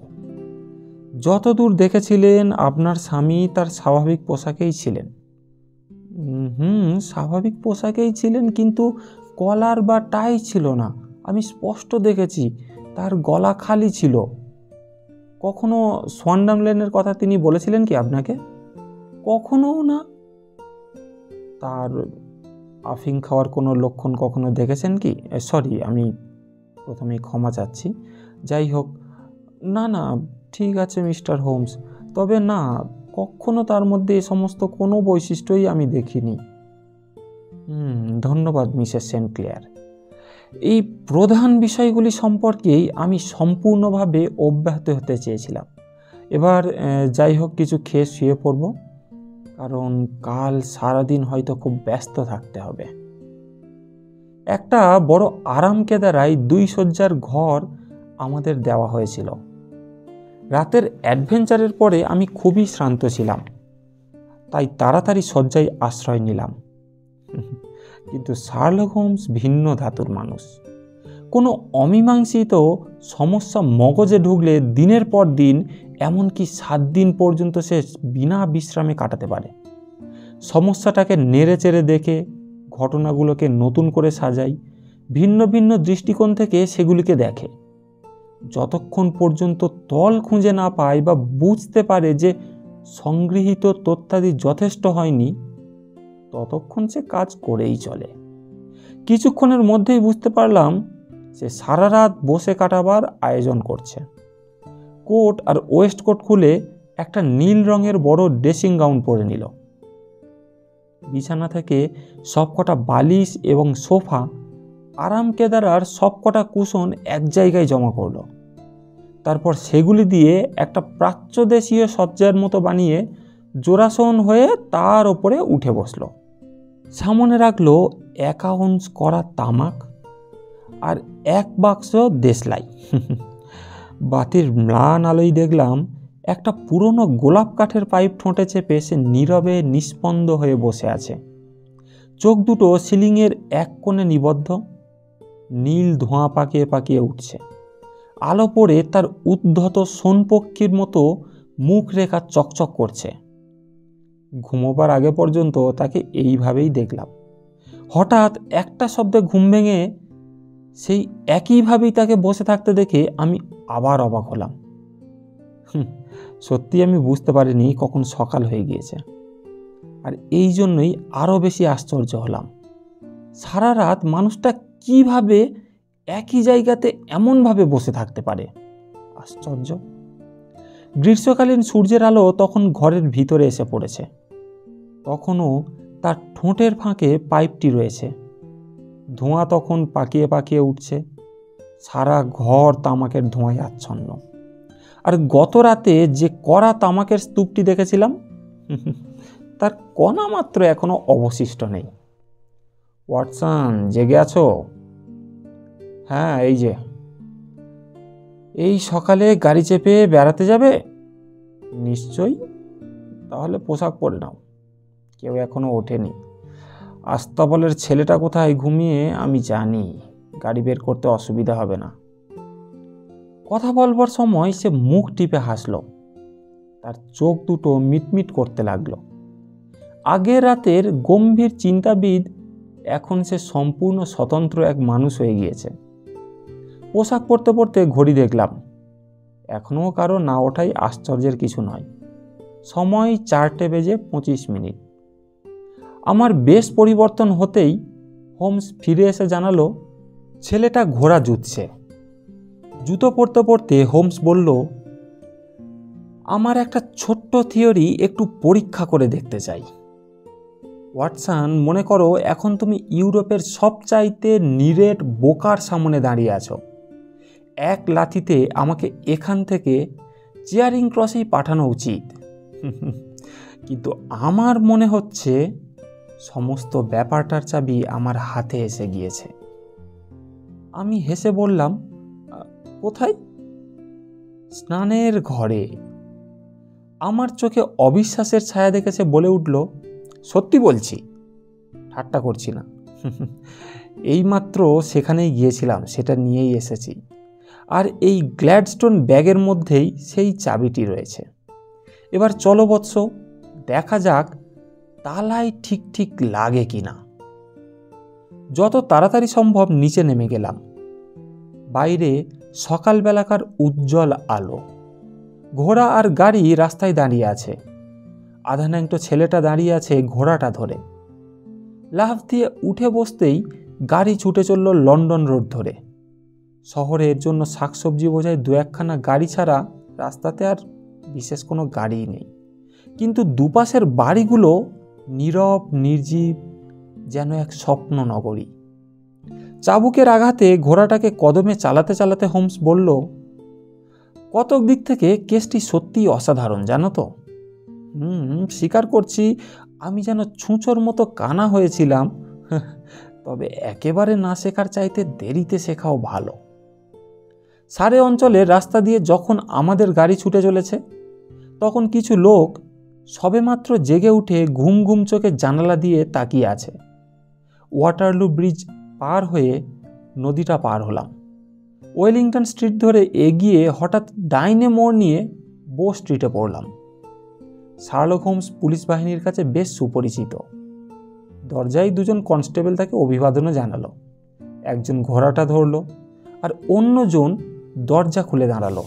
যতদূর দেখেছিলেন আপনার স্বামী তার স্বাভাবিক পোশাকেই ছিলেন। স্বাভাবিক পোশাকেই ছিলেন, কিন্তু কলার বা টাই ছিল না। আমি স্পষ্ট দেখেছি তার গলা খালি ছিল। কখনো সোয়ানডাম লেনের কথা তিনি বলেছিলেন কি আপনাকে? কখনো না। তার আফিং খাওয়ার কোনো লক্ষণ কখনো দেখেছেন কি? সরি, আমি প্রথমেই ক্ষমা চাচ্ছি। যাই হোক, না না, ঠিক আছে মিস্টার হোমস। তবে না, কখনো তার মধ্যে এ সমস্ত কোনো বৈশিষ্ট্যই আমি দেখিনি। ধন্যবাদ মিসেস সেন্ট ক্লেয়ার। এই প্রধান বিষয়গুলি সম্পর্কেই আমি সম্পূর্ণভাবে অব্যাহত হতে চেয়েছিলাম। এবার যাই হোক, কিছু খেয়ে শুয়ে পড়ব, কারণ কাল সারাদিন হয়তো খুব ব্যস্ত থাকতে হবে। একটা বড় আরামকেদারায় 2 শয্যার ঘর আমাদের দেওয়া হয়েছিল। রাতের অ্যাডভেঞ্চারের পরে আমি খুবই শ্রান্ত ছিলাম, তাই তাড়াতাড়ি শয্যায় আশ্রয় নিলাম। কিন্তু শার্লক হোমস ভিন্ন ধাতুর মানুষ। কোনো অমীমাংসিত সমস্যা মগজে ঢুকলে দিনের পর দিন, এমনকি 7 দিন পর্যন্ত সে বিনা বিশ্রামে কাটাতে পারে। সমস্যাটাকে নেড়ে চেড়ে দেখে ঘটনাগুলোকে নতুন করে সাজাই, ভিন্ন ভিন্ন দৃষ্টিকোণ থেকে সেগুলিকে দেখে। যতক্ষণ পর্যন্ত তল খুঁজে না পায় বা বুঝতে পারে যে সংগৃহীত তথ্যাদি যথেষ্ট হয়নি, ততক্ষণ সে কাজ করেই চলে। কিছুক্ষণের মধ্যেই বুঝতে পারলাম সে সারা রাত বসে কাটাবার আয়োজন করছে। কোট আর ওয়েস্টকোট খুলে একটা নীল রঙের বড় ড্রেসিং গাউন পরে নিল। বিছানা থেকে সবকটা বালিশ এবং সোফা, আরামকেদারার সবকটা কুশন এক জায়গায় জমা করল। তারপর সেগুলি দিয়ে একটা প্রাচ্যদেশীয় শয্যার মতো বানিয়ে জোড়াসন হয়ে তার ওপরে উঠে বসল। সামনে রাখলো 1 আউন্স করা তামাক আর 1 বাক্স দেশলাই। বাতির ম্লান আলোয় দেখলাম একটা পুরনো গোলাপ কাঠের পাইপ ঠোঁটে চেপে সে নীরবে নিস্পন্দ হয়ে বসে আছে। চোখ দুটো সিলিংয়ের এক কোণে নিবদ্ধ, নীল ধোঁয়া পাকিয়ে পাকিয়ে উঠছে। আলো পড়ে তার উদ্ধত সোনপক্ষীর মতো মুখ রেখা চকচক করছে। ঘুমোবার আগে পর্যন্ত তাকে এইভাবেই দেখলাম। হঠাৎ একটা শব্দে ঘুম ভেঙে সেই একইভাবেই তাকে বসে থাকতে দেখে আমি আবার অবাক হলাম। সত্যি আমি বুঝতে পারিনি কখন সকাল হয়ে গিয়েছে। আর এই জন্যই আরও বেশি আশ্চর্য হলাম। সারা রাত মানুষটা কিভাবে একই জায়গাতে এমনভাবে বসে থাকতে পারে? আশ্চর্য। গ্রীষ্মকালীন সূর্যের আলো তখন ঘরের ভিতরে এসে পড়েছে। তখনও তার ঠোঁটের ফাঁকে পাইপটি রয়েছে। ধোঁয়া তখন পাকিয়ে পাকিয়ে উঠছে। সারা ঘর তামাকের ধোঁয়ায় আচ্ছন্ন। আর গত রাতে যে কড়া তামাকের স্তূপটি দেখেছিলাম, তার কণা মাত্র এখনো অবশিষ্ট নেই। ওয়াটসন, জেগে আছো? হ্যাঁ, এই যে। এই সকালে গাড়ি চেপে বেড়াতে যাবে? নিশ্চয়ই। তাহলে পোশাক পরে নাও। কেউ এখনো ওঠেনি। আস্তাবলের ছেলেটা কোথায় ঘুমিয়ে আমি জানি। গাড়ি বের করতে অসুবিধা হবে না। কথা বলবার সময় সে মুখ টিপে হাসল। তার চোখ দুটো মিটমিট করতে লাগলো। আগের রাতের গম্ভীর চিন্তাবিদ এখন সে সম্পূর্ণ স্বতন্ত্র এক মানুষ হয়ে গিয়েছে। পোশাক পরতে পরতে ঘড়ি দেখলাম। এখনও কারো না ওঠাই আশ্চর্যের কিছু নয়। সময় 4:25। আমার বেশ পরিবর্তন হতেই হোমস ফিরে এসে জানালো ছেলেটা ঘোড়া জুতছে। জুতো পরতে পরতে হোমস বলল, আমার একটা ছোট্ট থিওরি একটু পরীক্ষা করে দেখতে চাই। ওয়াটসন, মনে করো এখন তুমি ইউরোপের সবচাইতে নিরেট বোকার সামনে দাঁড়িয়ে আছো। এক লাথিতে আমাকে এখান থেকে চেয়ারিং ক্রসেই পাঠানো উচিত। কিন্তু আমার মনে হচ্ছে সমস্ত ব্যাপারটার চাবি আমার হাতে এসে গিয়েছে। আমি হেসে বললাম, কোথায়? স্নানের ঘরে। আমার চোখে অবিশ্বাসের ছায়া দেখেছে বলে উঠল, সত্যি বলছি, ঠাট্টা করছি না। এইমাত্র সেখানেই গিয়েছিলাম, সেটা নিয়েই এসেছি। আর এই গ্ল্যাডস্টোন ব্যাগের মধ্যেই সেই চাবিটি রয়েছে। এবার চলো বৎস, দেখা যাক তালায় ঠিক ঠিক লাগে কিনা। যত তাড়াতাড়ি সম্ভব নিচে নেমে গেলাম। বাইরে সকালবেলাকার উজ্জ্বল আলো। ঘোড়া আর গাড়ি রাস্তায় দাঁড়িয়ে আছে। আধান্যাংটো ছেলেটা দাঁড়িয়ে আছে ঘোড়াটা ধরে। লাফ দিয়ে উঠে বসতেই গাড়ি ছুটে চলল লন্ডন রোড ধরে। শহরের জন্য শাকসবজি বোঝায় 2-1খানা গাড়ি ছাড়া রাস্তাতে আর বিশেষ কোনো গাড়িই নেই। কিন্তু দুপাশের বাড়িগুলো নীরব নির্জীব, যেন এক স্বপ্ন নগরী। চাবুকের আঘাতে ঘোড়াটাকে কদমে চালাতে চালাতে হোমস বলল, কতক দিক থেকে কেসটি সত্যিই অসাধারণ, জানো তো? স্বীকার করছি, আমি যেন ছুঁচোর মতো কানা হয়েছিলাম। তবে একেবারে না শেখার চাইতে দেরিতে শেখাও ভালো। সারে অঞ্চলের রাস্তা দিয়ে যখন আমাদের গাড়ি ছুটে চলেছে, তখন কিছু লোক সবেমাত্র জেগে উঠে ঘুম ঘুম চোখে জানালা দিয়ে তাকিয়ে আছে। ওয়াটারলু ব্রিজ পার হয়ে নদীটা পার হলাম। ওয়েলিংটন স্ট্রিট ধরে এগিয়ে হঠাৎ ডাইনে মোড় নিয়ে বো স্ট্রিটে পড়লাম। শার্লক হোমস পুলিশ বাহিনীর কাছে বেশ সুপরিচিত। দরজায় 2জন কনস্টেবল তাকে অভিবাদনও জানালো। একজন ঘোড়াটা ধরল আর অন্যজন দরজা খুলে দাঁড়ালো।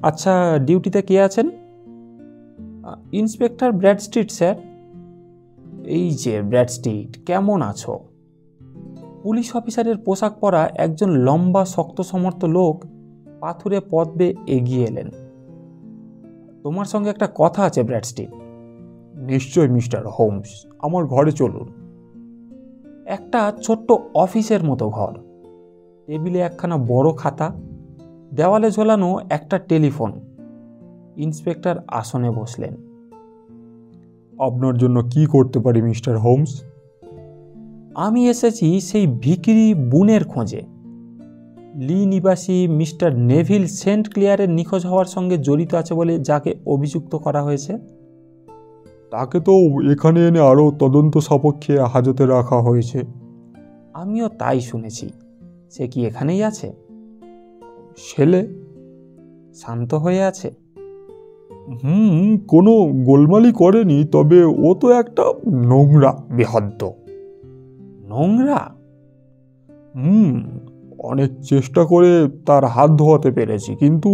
আচ্ছা, ডিউটিতে কে আছেন? Inspector Bradstreet, sir. এই যে ব্র্যাডস্ট্রিট, কেমন আছো? পুলিশ অফিসারের পোশাক পরা একজন লম্বা শক্ত সমর্থ লোক পাথুরে পথ বেয়ে এগিয়ে এলেন। তোমার সঙ্গে একটা কথা আছে ব্র্যাডস্ট্রিট। নিশ্চয় মিস্টার হোমস, আমার ঘরে চলুন। একটা ছোট্ট অফিসের মতো ঘর। টেবিলে একখানা বড় খাতা, দেওয়ালে ঝোলানো একটা টেলিফোন। ইন্সপেক্টর আসনে বসলেন। আপনার জন্য কি করতে পারি মিস্টার হোমস? আমি এসেছি সেই ভিখিরি বুনের খোঁজে। লি নিবাসী মিস্টার নেভিল সেন্ট ক্লিয়ারের নিখোঁজ হওয়ার সঙ্গে জড়িত আছে বলে যাকে অভিযুক্ত করা হয়েছে। তাকে তো এখানে এনে আরও তদন্ত সাপেক্ষে হাজতে রাখা হয়েছে। আমিও তাই শুনেছি। সে কি এখানেই আছে? ছেলে শান্ত হয়ে আছে? কোনো গোলমালি করেনি, তবে ও তো একটা নোংরা বেহাদ্দ। নোংরা? অনেক চেষ্টা করে তার হাত ধোয়াতে পেরেছি, কিন্তু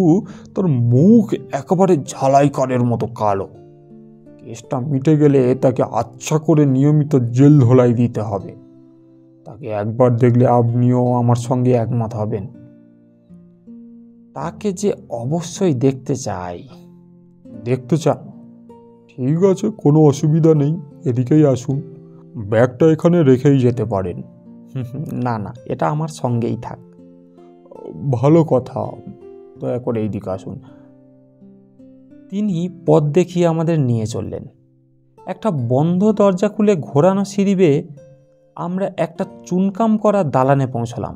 তার মুখ একেবারে ঝালাইকারের মতো কালো। কেসটা মিটে গেলে তাকে আচ্ছা করে নিয়মিত জেল ধোলাই দিতে হবে। তাকে একবার দেখলে আপনিও আমার সঙ্গে একমত হবেন। তাকে যে অবশ্যই দেখতে চাই। দেখতে চান? ঠিক আছে, কোনো অসুবিধা নেই, এদিকেই আসুন। ব্যাগটা এখানে রেখেই যেতে পারেন। না না, এটা আমার সঙ্গেই থাক। ভালো কথা, দয়া করে এইদিকে আসুন। তিনি পথ দেখিয়ে আমাদের নিয়ে চললেন। একটা বন্ধ দরজা খুলে ঘোরানো সিঁড়ি বেয়ে আমরা একটা চুনকাম করা দালানে পৌঁছলাম।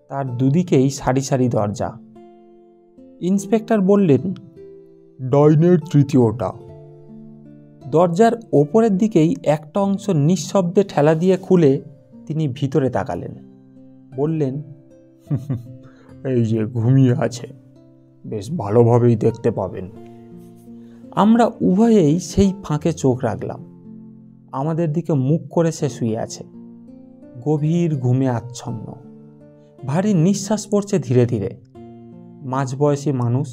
তার দুদিকেই সারি সারি দরজা। ইন্সপেক্টর বললেন, ডাইনের তৃতীয়টা। দরজার ওপরের দিকেই একটা অংশ নিঃশব্দে ঠেলা দিয়ে খুলে তিনি ভিতরে তাকালেন। বললেন, এই যে ঘুমিয়ে আছে, বেশ ভালোভাবেই দেখতে পাবেন। আমরা উভয়েই সেই ফাঁকে চোখ রাখলাম। আমাদের দিকে মুখ করে সে শুয়ে আছে, গভীর ঘুমে আচ্ছন্ন। ভারী নিঃশ্বাস পড়ছে ধীরে ধীরে। মাঝবয়সী মানুষ,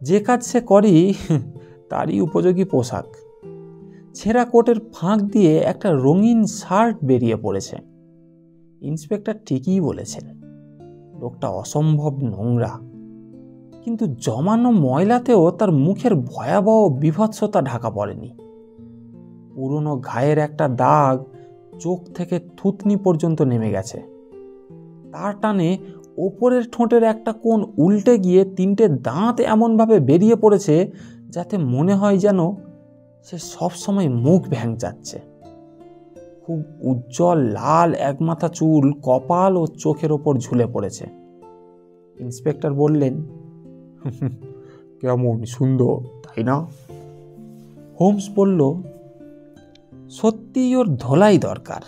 যে কাজ সে করি তারই উপযোগী পোশাক। ছেঁড়া কোটের ফাঁক দিয়ে একটা রঙিন শার্ট বেরিয়ে পড়েছে। ইন্সপেক্টর ঠিকই বলেছেন, লোকটা অসম্ভব নোংরা, কিন্তু জমানো ময়লাতেও তার মুখের ভয়াবহ বিভৎসতা ঢাকা পড়েনি। পুরনো ঘায়ের একটা দাগ চোখ থেকে থুতনি পর্যন্ত নেমে গেছে। তার টানে ওপরের ঠোঁটের একটা কোণ উল্টে গিয়ে 3টে দাঁত এমনভাবে বেরিয়ে পড়েছে যাতে মনে হয় যেন সে সবসময় মুখ ভ্যাংচাচ্ছে। খুব উজ্জ্বল লাল একমাথা চুল কপাল ও চোখের ওপর ঝুলে পড়েছে। ইন্সপেক্টর বললেন, কেমন সুন্দর, তাই না? হোমস বলল, সত্যিই ওর ধোলাই দরকার।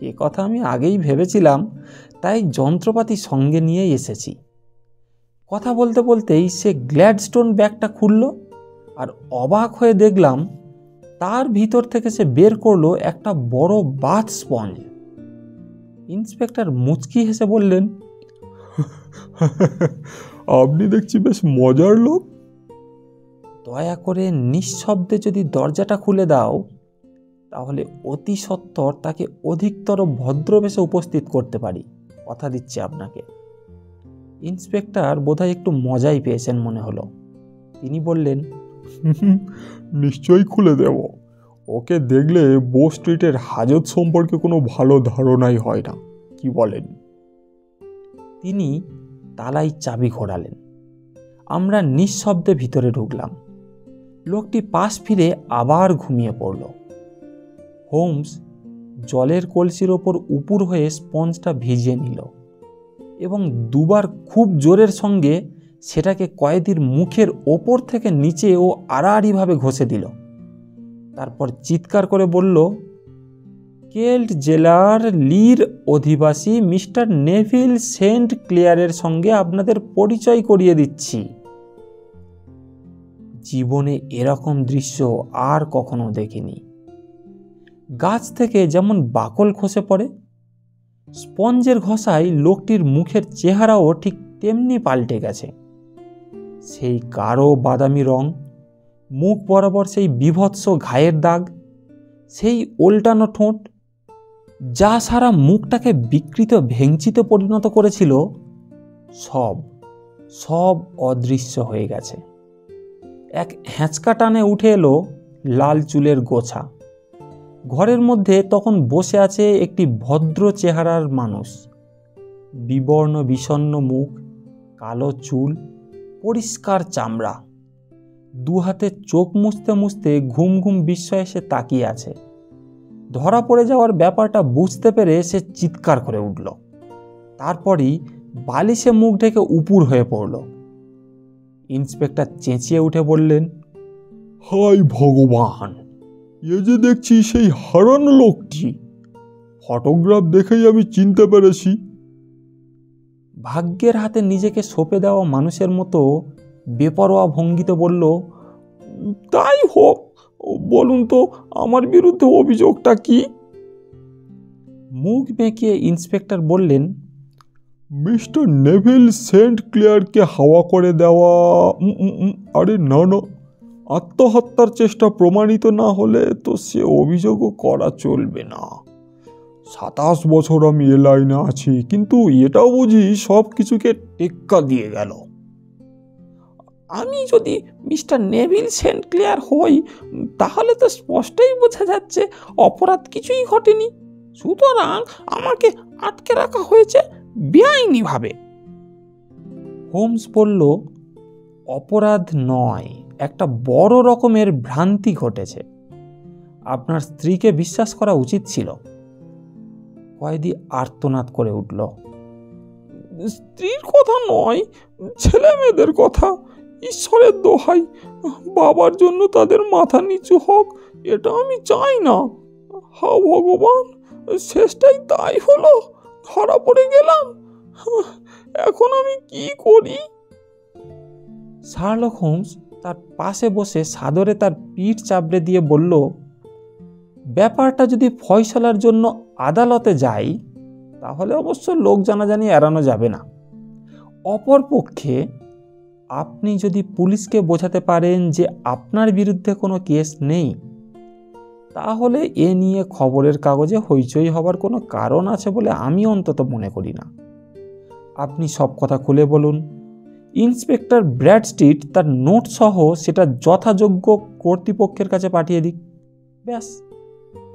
এ কথা আমি আগেই ভেবেছিলাম, তাই যন্ত্রপাতি সঙ্গে নিয়েই এসেছি। কথা বলতে বলতেই সে গ্ল্যাডস্টোন ব্যাগটা খুলল, আর অবাক হয়ে দেখলাম তার ভিতর থেকে সে বের করলো একটা বড় বাথ স্পঞ্জ। ইন্সপেক্টর মুচকি হেসে বললেন, আপনি দেখছি বেশ মজার লোক। দয়া করে নিঃশব্দে যদি দরজাটা খুলে দাও, তাহলে অতি সত্বর তাকে অধিকতর ভদ্রবেশে উপস্থিত করতে পারি, কথা দিচ্ছি আপনাকে। ইন্সপেক্টর বোধহয় একটু মজাই পেয়েছেন মনে হলো। তিনি বললেন, নিশ্চয়ই খুলে দেব। ওকে দেখলে বো স্ট্রিটের হাজত সম্পর্কে কোনো ভালো ধারণাই হয় না, কি বলেন? তিনি তালাই চাবি ঘোরালেন। আমরা নিঃশব্দে ভিতরে ঢুকলাম। লোকটি পাশ ফিরে আবার ঘুমিয়ে পড়ল। হোমস জলের কলসির ওপর উপুর হয়ে স্পঞ্জটা ভিজিয়ে নিল এবং দুবার খুব জোরের সঙ্গে সেটাকে কয়েদির মুখের ওপর থেকে নিচে ও আড়াআড়িভাবে ঘষে দিল। তারপর চিৎকার করে বলল, কেল্ট জেলার লির অধিবাসী মিস্টার নেভিল সেন্ট ক্লিয়ারের সঙ্গে আপনাদের পরিচয় করিয়ে দিচ্ছি। জীবনে এরকম দৃশ্য আর কখনো দেখিনি। গাছ থেকে যেমন বাকল খসে পড়ে, স্পঞ্জের ঘষায় লোকটির মুখের চেহারাও ঠিক তেমনি পাল্টে গেছে। সেই গাঢ় বাদামি রং, মুখ বরাবর সেই বীভৎস ঘায়ের দাগ, সেই ওল্টানো ঠোঁট, যা সারা মুখটাকে বিকৃত ভেঙচিতে পরিণত করেছিল, সব অদৃশ্য হয়ে গেছে। এক হ্যাঁচকা টানে উঠে এলো লাল চুলের গোছা। ঘরের মধ্যে তখন বসে আছে একটি ভদ্র চেহারার মানুষ। বিবর্ণ বিষণ্ণ মুখ, কালো চুল, পরিষ্কার চামড়া, দু হাতে চোখ মুছতে মুছতে ঘুম ঘুম বিস্ময়ে সে তাকিয়ে আছে। ধরা পড়ে যাওয়ার ব্যাপারটা বুঝতে পেরে সে চিৎকার করে উঠল। তারপরই বালিশে মুখ ঢেকে উপুর হয়ে পড়ল। ইন্সপেক্টর চেঁচিয়ে উঠে বললেন, হায় ভগবান, এ যে দেখছি সেই হারানো লোকটি। ফটোগ্রাফ দেখেই আমি চিনতে পেরেছি। ভাগ্যের হাতে নিজেকে সঁপে দেওয়া মানুষের মতো বেপরোয়া ভঙ্গিতে বলল, তাই হোক, বলুন তো আমার বিরুদ্ধে অভিযোগটা কি? মুখ বেঁকিয়ে ইন্সপেক্টর বললেন, মিস্টার নেভিল সেন্ট ক্লেয়ারকে হাওয়া করে দেওয়া। আরে না না, আত্মহত্যার চেষ্টা প্রমাণিত না হলে তো সে অভিযোগও করা চলবে না। 27 বছর আমি এ লাইনে আছি, কিন্তু এটাও বুঝি সব কিছুকে টেক্কা দিয়ে গেল। আমি যদি মিস্টার নেভিল সেন্ট ক্লেয়ার হই, তাহলে তো স্পষ্টই বোঝা যাচ্ছে অপরাধ কিছুই ঘটেনি, সুতরাং আমাকে আটকে রাখা হয়েছে বেআইনিভাবে। হোমস বলল, অপরাধ নয়, একটা বড় রকমের ভ্রান্তি ঘটেছে। আপনার স্ত্রীকে বিশ্বাস করা উচিত ছিল। কয়েদি আর্তনাদ করে উঠল, স্ত্রীর কথা নয়, ছেলে মেয়েদের কথা। ঈশ্বরের দোহাই, বাবার জন্য তাদের মাথা নিচু হোক, এটা আমি চাই না। হা ভগবান, শেষটাই তাই হলো, ধরা পড়ে গেলাম। এখন আমি কি করি? শার্লক হোমস তার পাশে বসে সাদরে তার পিঠ চাপড়ে দিয়ে বলল, ব্যাপারটা যদি ফয়সালার জন্য আদালতে যায়, তাহলে অবশ্য লোক জানাজানি এড়ানো যাবে না। অপরপক্ষে আপনি যদি পুলিশকে বোঝাতে পারেন যে আপনার বিরুদ্ধে কোনো কেস নেই, তাহলে এ নিয়ে খবরের কাগজে হইচই হবার কোনো কারণ আছে বলে আমি অন্তত মনে করি না। আপনি সব কথা খুলে বলুন। ইন্সপেক্টর ব্র্যাডস্ট্রিট তার নোট সহ সেটা যথাযোগ্য কর্তৃপক্ষের কাছে পাঠিয়ে দিক, ব্যাস,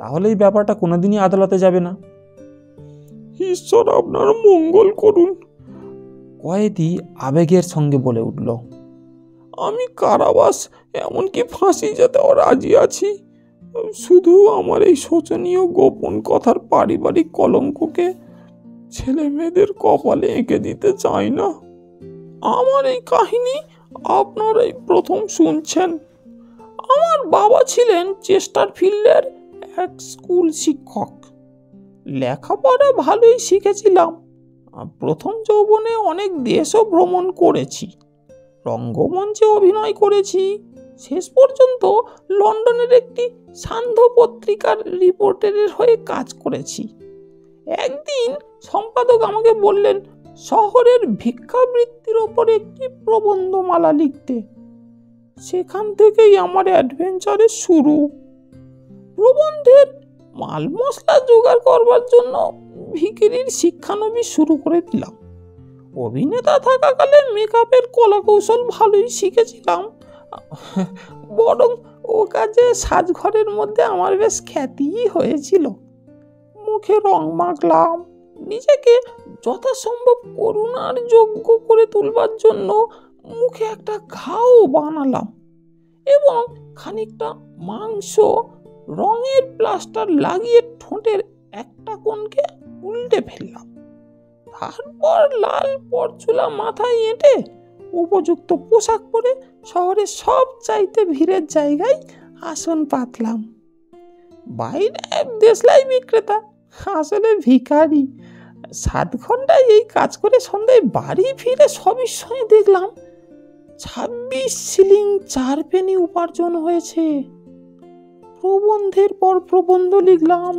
তাহলেই ব্যাপারটা কোনোদিনই আদালতে যাবে না। ঈশ্বর আপনার মঙ্গল করুন, কয়েদি আবেগের সঙ্গে বলে উঠল। আমি কারাবাস, এমনকি ফাঁসি যেতেও রাজি আছি। শুধু আমার এই শোচনীয় গোপন কথার পারিবারিক কলঙ্ককে ছেলে মেয়েদের কপালে এঁকে দিতে চাই না। আমার এই কাহিনী আপনারাই প্রথম শুনছেন। আমার বাবা ছিলেন চেস্টারফিল্ডের এক স্কুল শিক্ষক। লেখাপড়া ভালোই শিখেছিলাম। প্রথম যৌবনে অনেক দেশও ভ্রমণ করেছি, রঙ্গমঞ্চে অভিনয় করেছি, শেষ পর্যন্ত লন্ডনের একটি সান্ধ্য পত্রিকার রিপোর্টারের হয়ে কাজ করেছি। একদিন সম্পাদক আমাকে বললেন শহরের ভিক্ষাবৃত্তির ওপর একটি প্রবন্ধমালা লিখতে। সেখান থেকেই আমার অ্যাডভেঞ্চারের শুরু। প্রবন্ধের মাল মশলা জোগাড় করবার জন্য ভিখিরির শিক্ষানবিশ শুরু করে দিলাম। অভিনেতা থাকাকালে মেকআপের কলাকৌশল ভালোই শিখেছিলাম, বরং ও কাজে সাজঘরের মধ্যে আমার বেশ খ্যাতিই হয়েছিল। মুখে রং মাখলাম, নিজেকে যথাসম্ভব করুণার যোগ্য করে তুলবার জন্য মুখে একটা ঘাও বানালাম এবং খানিকটা মাংস রঙের প্লাস্টার লাগিয়ে ঠোঁটের একটা কোণকে উল্টে ফেললাম। তারপর লাল পরচুলা মাথায় এঁটে উপযুক্ত পোশাক পরে শহরের সব চাইতে ভিড়ের জায়গায় আসন পাতলাম। বাইরে দেশলাই বিক্রেতা, আসলে ভিখারি। 7 ঘন্টায় এই কাজ করে সন্ধ্যায় বাড়ি ফিরে সবিস্ময়ে দেখলাম 26 শিলিং 4 পেনি উপার্জন হয়েছে। প্রবন্ধের পর প্রবন্ধ লিখলাম,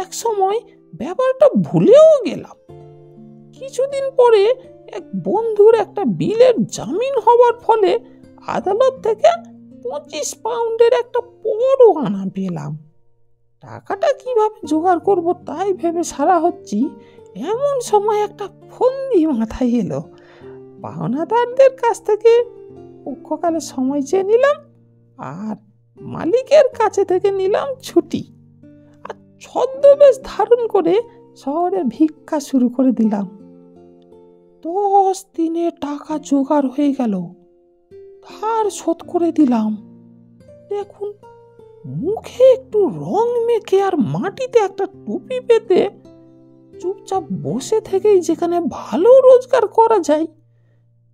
এক সময় ব্যাপারটা ভুলেও গেলাম। কিছুদিন পরে এক বন্ধুর একটা বিলের জামিন হওয়ার ফলে আদালত থেকে 25 পাউন্ডের একটা পরোয়ানা পেলাম। টাকাটা কিভাবে জোগাড় করব তাই ভেবে সারা হচ্ছি, এমন সময় একটা ফন্দি মাথায় এলো। পাওনাদারদের কাছ থেকে পক্ষকালে সময় চেয়ে নিলাম আর মালিকের কাছে থেকে নিলাম ছুটি, আর ছদ্মবেশ ধারণ করে শহরে ভিক্ষা শুরু করে দিলাম। 10 দিনে টাকা জোগাড় হয়ে গেল। ধার শোধ করে দিলাম। দেখুন, মুখে একটু রং মেখে আর মাটিতে একটা টুপি পেতে চুপচাপ বসে থেকেই যেখানে ভালো রোজগার করা যায়,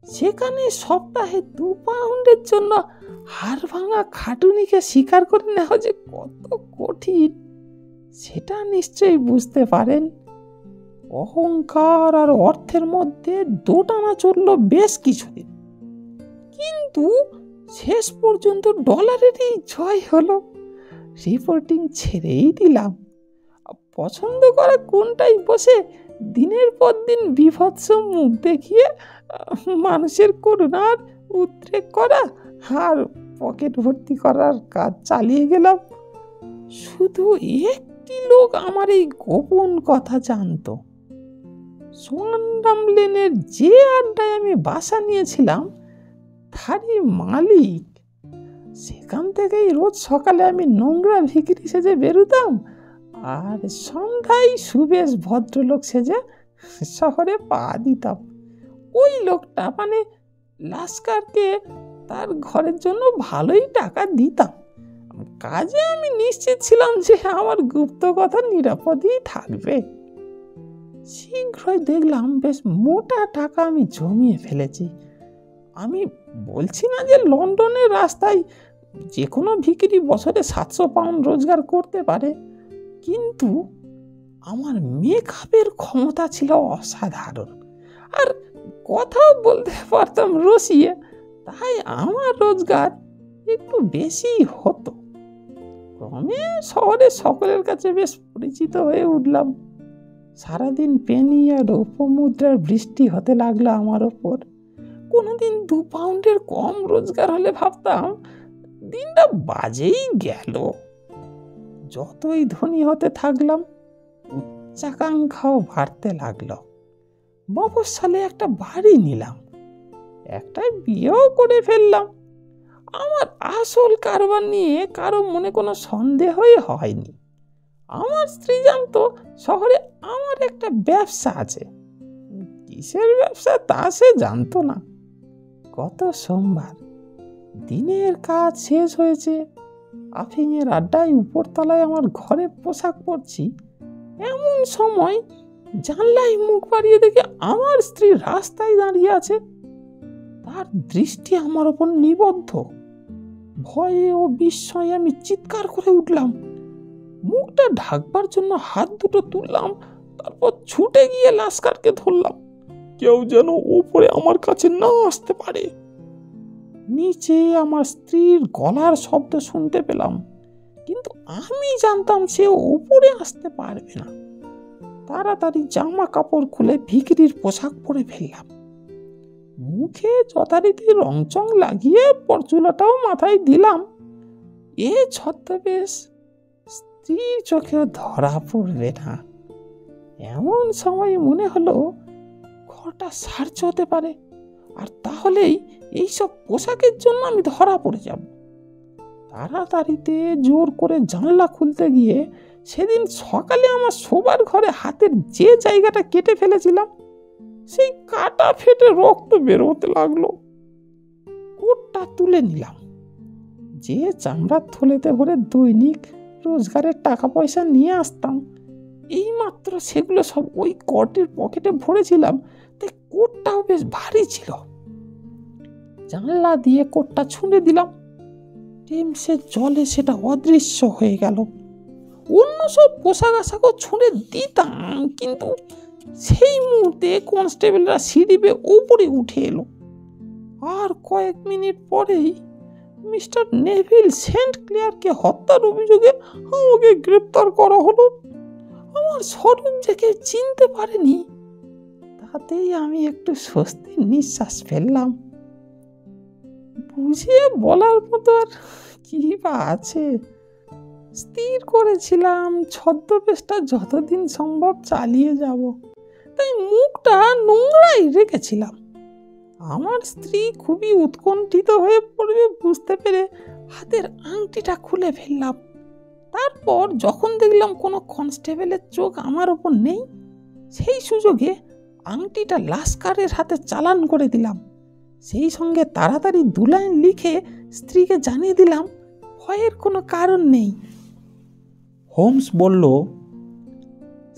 সেখানে সপ্তাহে 2 পাউন্ডের জন্য হাড় ভাঙা খাটুনিকে স্বীকার করে নেওয়া যে কত কঠিন, সেটা নিশ্চয়ই বুঝতে পারেন। অহংকার আর অর্থের মধ্যে দোটানা চলল বেশ কিছুদিন, কিন্তু শেষ পর্যন্ত ডলারেরই জয় হলো। রিপোর্টিং ছেড়েই দিলাম। পছন্দ করা কোনটাই বসে দিনের পর দিন বিভৎস মুখ দেখিয়ে মানুষের করুণার উদ্রেক করা আর পকেট ভর্তি করার কাজ চালিয়ে গেলাম। শুধু একটি লোক আমার এই গোপন কথা জানতো। সোয়ানডাম লেনের যে আড্ডায় আমি বাসা নিয়েছিলাম তারই মালিক। সেখান থেকেই রোজ সকালে আমি নোংরা ভিখিরি সেজে বেরোতাম, আর সন্ধ্যায় সুবেশ ভদ্রলোক সেজে শহরে পা দিতাম। ওই লোকটা মানে লাস্কারকে তার ঘরের জন্য ভালোই টাকা দিতাম। কাজে আমি নিশ্চিত ছিলাম যে আমার গুপ্ত কথা নিরাপদেই থাকবে। শীঘ্রই দেখলাম বেশ মোটা টাকা আমি জমিয়ে ফেলেছি। আমি বলছি না যে লন্ডনের রাস্তায় যে কোনো ভিখিরি বছরে 700 পাউন্ড রোজগার করতে পারে, কিন্তু আমার মেকআপের ক্ষমতা ছিল অসাধারণ, আর কথাও বলতে পারতাম রসিয়ে, তাই আমার রোজগার একটু বেশি হতো। ক্রমে শহরে সকলের কাছে বেশ পরিচিত হয়ে উঠলাম। সারাদিন পেনি আর রৌপ্যমুদ্রার বৃষ্টি হতে লাগলো আমার ওপর। কোনোদিন 2 পাউন্ডের কম রোজগার হলে ভাবতাম দিনটা বাজেই গেল। যতই ধনী হতে থাকলাম, উচ্চাকাঙ্ক্ষাও বাড়তে লাগলো। মফস্বলে একটা বাড়ি নিলাম, একটা বিয়েও করে ফেললাম। আমার আসল কারবার নিয়ে কারো মনে কোনো সন্দেহই হয়নি। আমার স্ত্রী জানতো শহরে আমার একটা ব্যবসা আছে। কিসের ব্যবসা তা সে জানতো না। গত সোমবার দিনের কাজ শেষ হয়েছে, আফিংয়ের আড্ডায় উপরতলায় আমার ঘরে পোশাক পরছি। এমন সময় জানলায় মুখ বাড়িয়ে দেখে আমার স্ত্রী রাস্তায় দাঁড়িয়ে আছে। তার দৃষ্টি আমার ওপর নিবদ্ধ। ভয়ে ও বিস্ময়ে আমি চিৎকার করে উঠলাম। মুখটা ঢাকবার জন্য হাত দুটো তুললাম, তারপর ছুটে গিয়ে লাস্কারকে ধরলাম। কেউ যেন ওপরে আমার কাছে না আসতে পারে। নিচে আমার স্ত্রীর গলার শব্দ শুনতে পেলাম, কিন্তু আমি জানতাম সে উপরে আসতে পারবে না। তাড়াতাড়ি জামা কাপড় খুলে ভিখিরির পোশাক পরে ফেললাম। মুখে যথারীতি রংচং লাগিয়ে পরচুলাটাও মাথায় দিলাম। এ ছদ্মবেশ স্ত্রীর চোখেও ধরা পড়বে না। এমন সময় মনে হলো ঘরটা সার্চ হতে পারে, আর তাহলেই এইসব পোশাকের জন্য আমি ধরা পড়ে যাব। তাড়াতাড়িতে জোর করে জানলা খুলতে গিয়ে সেদিন সকালে আমার শোবার ঘরে হাতের যে জায়গাটা কেটে ফেলেছিলাম, সেই কাটা ফেটে রক্ত বেরোতে লাগলো। কোটটা তুলে নিলাম। যে চামড়ার থলেতে ভরে দৈনিক রোজগারের টাকা পয়সা নিয়ে আসতাম, এইমাত্র সেগুলো সব ওই কোটের পকেটে ভরেছিলাম, তাই কোটটাও বেশ ভারী ছিল। জানলা দিয়ে কোটটা ছুঁড়ে দিলাম। টেমসের জলে সেটা অদৃশ্য হয়ে গেল। অন্য সব পোশাক আশাকও ছুঁড়ে দিতাম, কিন্তু সেই মুহূর্তে কনস্টেবলরা সিঁড়ি বেয়ে উপরে উঠে এলো। আর কয়েক মিনিট পরেই মিস্টার নেভিল সেন্ট ক্লেয়ারকে হত্যার অভিযোগে আমাকে গ্রেপ্তার করা হলো। আমার স্বরূপ যে কেউ চিনতে পারেনি, তাতেই আমি একটু স্বস্তির নিঃশ্বাস ফেললাম। বুঝিয়ে বলার মতো আর কি বা আছে। স্থির করেছিলাম ছদ্মবেশটা যতদিন সম্ভব চালিয়ে যাব, তাই মুখটা নোংরাই রেখেছিলাম। আমার স্ত্রী খুবই উৎকণ্ঠিত হয়ে পড়বে বুঝতে পেরে হাতের আংটিটা খুলে ফেললাম। তারপর যখন দেখলাম কোনো কনস্টেবলের চোখ আমার ওপর নেই, সেই সুযোগে আংটিটা লাস্কারের হাতে চালান করে দিলাম। সেই সঙ্গে তাড়াতাড়ি 2 লাইন লিখে স্ত্রীকে জানিয়ে দিলাম ভয়ের কোনো কারণ নেই। হোমস বলল,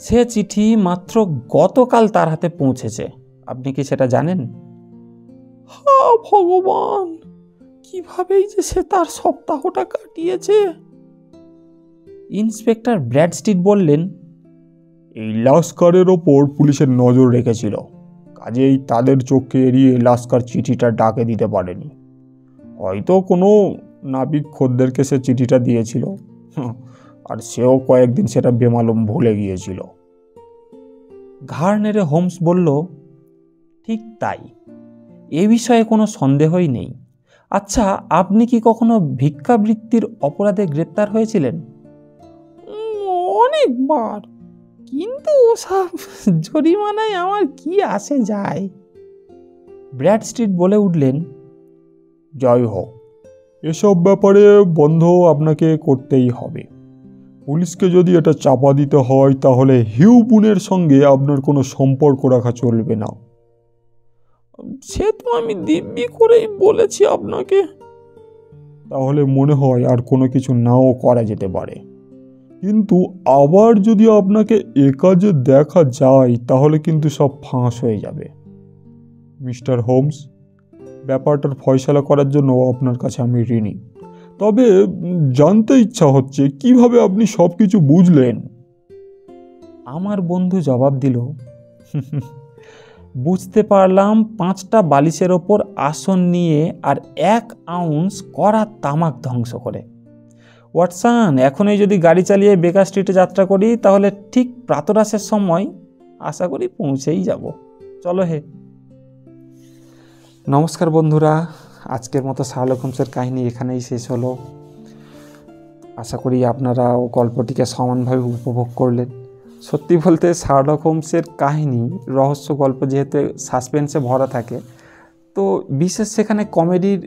সে চিঠি মাত্র গতকাল তার হাতে পৌঁছেছে। আপনি কি সেটা জানেন? হা ভগবান, কিভাবেই যে সে তার সপ্তাহটা কাটিয়েছে। ইন্সপেক্টর ব্র্যাডস্টিট বললেন, এই লাস্কারের ওপর পুলিশের নজর রেখেছিল, কাজেই তাদের চোখকে এড়িয়ে লাস্কার চিঠিটা ডাকে দিতে পারেনি। হয়তো কোনো নাবিক খদ্দেরকে সে চিঠিটা দিয়েছিল, আর সেও কয়েকদিন সেটা বেমালুম ভুলে গিয়েছিল। ঘাড় নেড়ে হোমস বলল, ঠিক তাই, এ বিষয়ে কোনো সন্দেহই নেই। আচ্ছা, আপনি কি কখনো ভিক্ষাবৃত্তির অপরাধে গ্রেপ্তার হয়েছিলেন? অনেকবার, কিন্তু ওসব জরিমানায় আমার কি আসে যায়। ব্র্যাডস্ট্রিট বলে উঠলেন, যাই হোক, এসব ব্যাপারে বন্ধ আপনাকে করতেই হবে। পুলিশকে যদি এটা চাপা দিতে হয় তাহলে হিউ বুনের সঙ্গে আপনার কোনো সম্পর্ক রাখা চলবে না। সে তো আমি দিব্যি করেই বলেছি আপনাকে। তাহলে মনে হয় আর কোনো কিছু নাও করা যেতে পারে, কিন্তু আবার যদি আপনাকে এ কাজে দেখা যায় তাহলে কিন্তু সব ফাঁস হয়ে যাবে। মিস্টার হোমস, ব্যাপারটার ফয়সালা করার জন্য আপনার কাছে আমি ঋণী, তবে জানতে ইচ্ছা হচ্ছে কিভাবে আপনি সব কিছু বুঝলেন। আমার বন্ধু জবাব দিল, বুঝতে পারলাম 5টা বালিশের ওপর আসন নিয়ে আর 1 আউন্স কড়া তামাক ধ্বংস করে। ওয়াটসন, এখনই যদি গাড়ি চালিয়ে বেকার স্ট্রিটে যাত্রা করি তাহলে ঠিক প্রাতরাশের সময় আশা করি পৌঁছেই যাব। চলো হে। নমস্কার বন্ধুরা, আজকের মতো শার্লক হোমসের কাহিনী এখানেই শেষ হলো। আশা করি আপনারাও গল্পটিকে সমানভাবে উপভোগ করলেন। সত্যি বলতে শার্লক হোমসের কাহিনী রহস্য গল্প, যেহেতু সাসপেন্সে ভরা থাকে, তো বিশেষ সেখানে কমেডির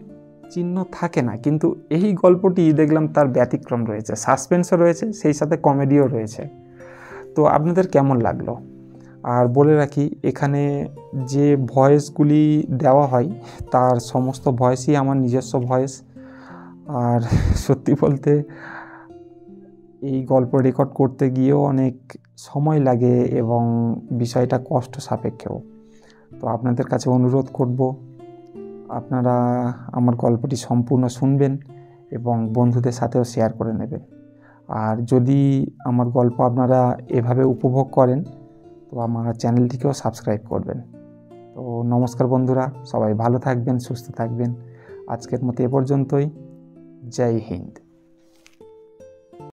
চিহ্ন থাকে না, কিন্তু এই গল্পটি দেখলাম তার ব্যতিক্রম রয়েছে, সাসপেন্সও রয়েছে, সেই সাথে কমেডিও রয়েছে। তো আপনাদের কেমন লাগলো? আর বলে রাখি, এখানে যে ভয়েসগুলি দেওয়া হয় তার সমস্ত ভয়েসই আমার নিজস্ব ভয়েস। আর সত্যি বলতে এই গল্প রেকর্ড করতে গিয়েও অনেক সময় লাগে এবং বিষয়টা কষ্ট সাপেক্ষেও। তো আপনাদের কাছে অনুরোধ করব, আপনারা আমার গল্পটি সম্পূর্ণ শুনবেন এবং বন্ধুদের সাথেও শেয়ার করে নেবেন। আর যদি আমার গল্প আপনারা এভাবে উপভোগ করেন তো আমার চ্যানেলটিকেও সাবস্ক্রাইব করবেন। তো নমস্কার বন্ধুরা, সবাই ভালো থাকবেন, সুস্থ থাকবেন। আজকের মতো এ পর্যন্তই। জয় হিন্দ।